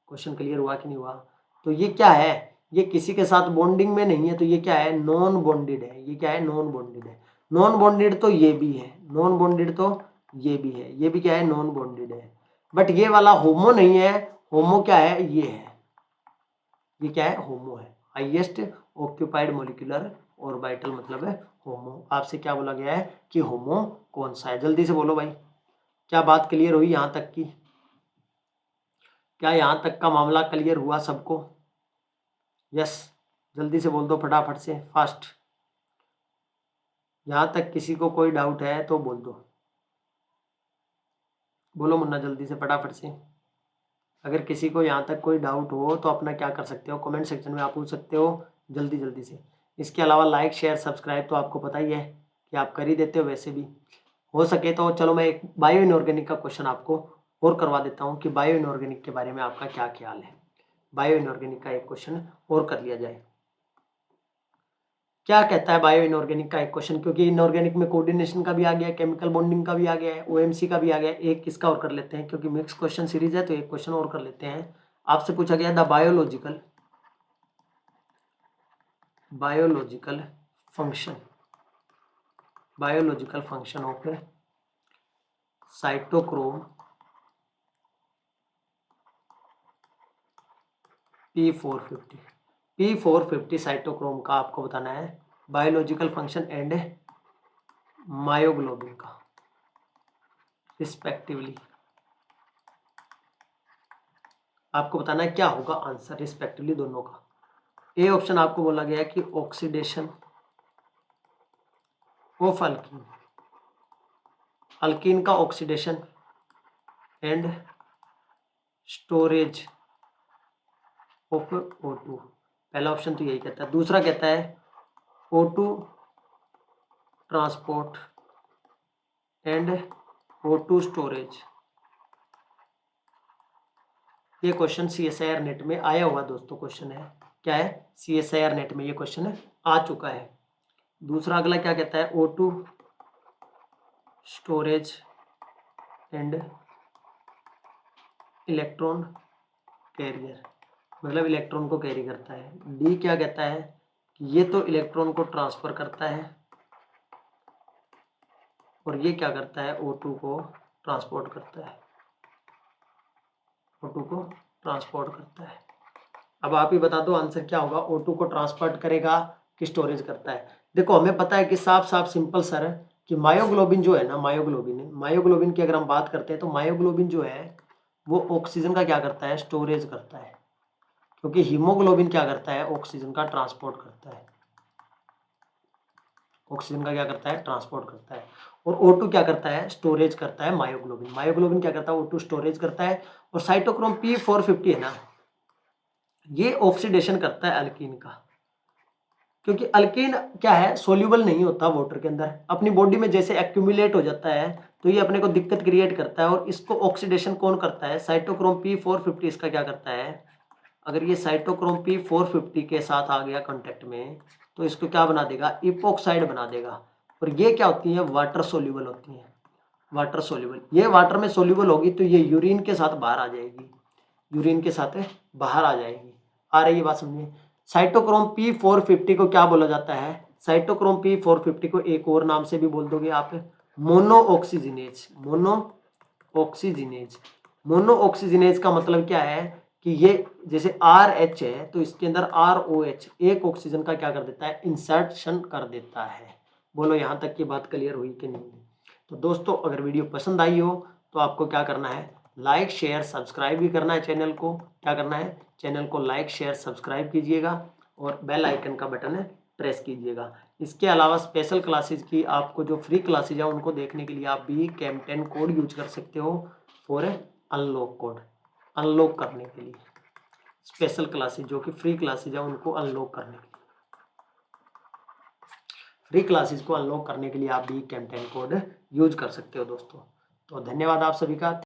क्वेश्चन क्लियर हुआ कि नहीं हुआ। तो ये क्या है, ये किसी के साथ बॉन्डिंग में नहीं है तो ये क्या है, नॉन बॉन्डेड है। ये क्या है, नॉन बॉन्डेड है। नॉन बॉन्डेड तो ये भी है, नॉन बॉन्डेड तो ये भी है, ये भी क्या है, नॉन बॉन्डेड है। बट ये वाला होमो नहीं है। होमो क्या है, ये है, ये क्या है, होमो है। हाईएस्ट ऑक्यूपाइड मोलिकुलर ऑर्बिटल मतलब है होमो। आपसे क्या बोला गया है कि होमो कौन सा है, जल्दी से बोलो भाई। क्या बात क्लियर हुई यहां तक की, क्या यहां तक का मामला क्लियर हुआ सबको। यस जल्दी से बोल दो फटाफट से, फास्ट। यहां तक किसी को कोई डाउट है तो बोल दो। बोलो मुन्ना जल्दी से फटाफट से। अगर किसी को यहाँ तक कोई डाउट हो तो अपना क्या कर सकते हो, कमेंट सेक्शन में आप पूछ सकते हो जल्दी जल्दी से। इसके अलावा लाइक शेयर सब्सक्राइब तो आपको पता ही है कि आप कर ही देते हो वैसे भी। हो सके तो चलो मैं एक बायो इनऑर्गेनिक का क्वेश्चन आपको और करवा देता हूँ कि बायो इनऑर्गेनिक के बारे में आपका क्या ख्याल है। बायो इनऑर्गेनिक का एक क्वेश्चन और कर लिया जाए। क्या कहता है बायो इनऑर्गेनिक का एक क्वेश्चन, क्योंकि इनऑर्गेनिक में कोऑर्डिनेशन का भी आ गया है, केमिकल बॉन्डिंग का भी आ गया है, ओएमसी का भी आ गया है। एक किसका और कर लेते हैं, क्योंकि मिक्स क्वेश्चन सीरीज है तो एक क्वेश्चन और कर लेते हैं। आपसे पूछा गया the biological function of cytochrome P450 cytochrome का आपको बताना है बायोलॉजिकल फंक्शन एंड मायोग्लोबिन का रिस्पेक्टिवली। आपको बताना है क्या होगा आंसर रिस्पेक्टिवली दोनों का। ए ऑप्शन आपको बोला गया है कि ऑक्सीडेशन ऑफ अल्कीन, अल्कीन का oxidation and storage of O2। पहला ऑप्शन तो यही कहता है। दूसरा कहता है O2 transport and O2 storage. ये क्वेश्चन CSIR नेट में आया हुआ दोस्तों क्वेश्चन है। क्या है, CSIR नेट में ये क्वेश्चन आ चुका है। दूसरा अगला क्या कहता है, O2 storage and electron carrier, मतलब इलेक्ट्रॉन को कैरी करता है। डी क्या कहता है कि ये तो इलेक्ट्रॉन को ट्रांसफर करता है और ये क्या करता है, O2 को ट्रांसपोर्ट करता है, O2 को ट्रांसपोर्ट करता है। अब आप ही बता दो आंसर क्या होगा, O2 को ट्रांसपोर्ट करेगा कि स्टोरेज करता है। देखो हमें पता है कि साफ साफ सिंपल सर कि मायोग्लोबिन जो है ना, मायोग्लोबिन की अगर हम बात करते हैं तो मायोग्लोबिन जो है वो ऑक्सीजन का क्या करता है, स्टोरेज करता है। क्योंकि हीमोग्लोबिन क्या करता है, ऑक्सीजन का ट्रांसपोर्ट करता है, ऑक्सीजन का क्या करता है, ट्रांसपोर्ट करता है। और O2 क्या करता है, स्टोरेज करता है। मायोग्लोबिन क्या करता है, O2 स्टोरेज करता है। और साइटोक्रोम P450 है ना, ये ऑक्सीडेशन करता है अल्कीन का। क्योंकि अल्कीन क्या है, सोल्यूबल नहीं होता वाटर के अंदर, अपनी बॉडी में जैसे एक्यूमुलेट हो जाता है तो ये अपने को दिक्कत क्रिएट करता है। और इसको ऑक्सीडेशन कौन करता है, साइटोक्रोम P450 इसका क्या करता है, अगर ये साइटोक्रोम P450 के साथ आ गया कांटेक्ट में तो इसको क्या बना देगा, इपोक्साइड बना देगा। और ये क्या होती है, वाटर सोल्यूबल होती है, वाटर सोल्यूबल। ये वाटर में सोल्यूबल होगी तो ये यूरिन के साथ बाहर आ जाएगी, यूरिन के साथ बाहर आ जाएगी। आ रही है बात समझिए। साइटोक्रोम P450 को क्या बोला जाता है, साइटोक्रोम P450 को एक और नाम से भी बोल दोगे आप, मोनो ऑक्सीजिनेज। मोनो ऑक्सीजिनेज का मतलब क्या है कि ये जैसे RH है तो इसके अंदर ROH एक ऑक्सीजन का क्या कर देता है, इंसर्शन कर देता है। बोलो यहाँ तक की बात क्लियर हुई कि नहीं। तो दोस्तों अगर वीडियो पसंद आई हो तो आपको क्या करना है, लाइक शेयर सब्सक्राइब भी करना है। चैनल को क्या करना है, चैनल को लाइक शेयर सब्सक्राइब कीजिएगा और बेल आइकन का बटन प्रेस कीजिएगा। इसके अलावा स्पेशल क्लासेज की आपको जो फ्री क्लासेज है उनको देखने के लिए आप भी CAM10 कोड यूज कर सकते हो फॉर अनलॉक कोड, अनलॉक करने के लिए। स्पेशल क्लासेज जो कि फ्री क्लासेज है उनको अनलॉक करने के लिए, फ्री क्लासेस को अनलॉक करने के लिए आप भी CAM10 कोड यूज कर सकते हो दोस्तों। तो धन्यवाद आप सभी का।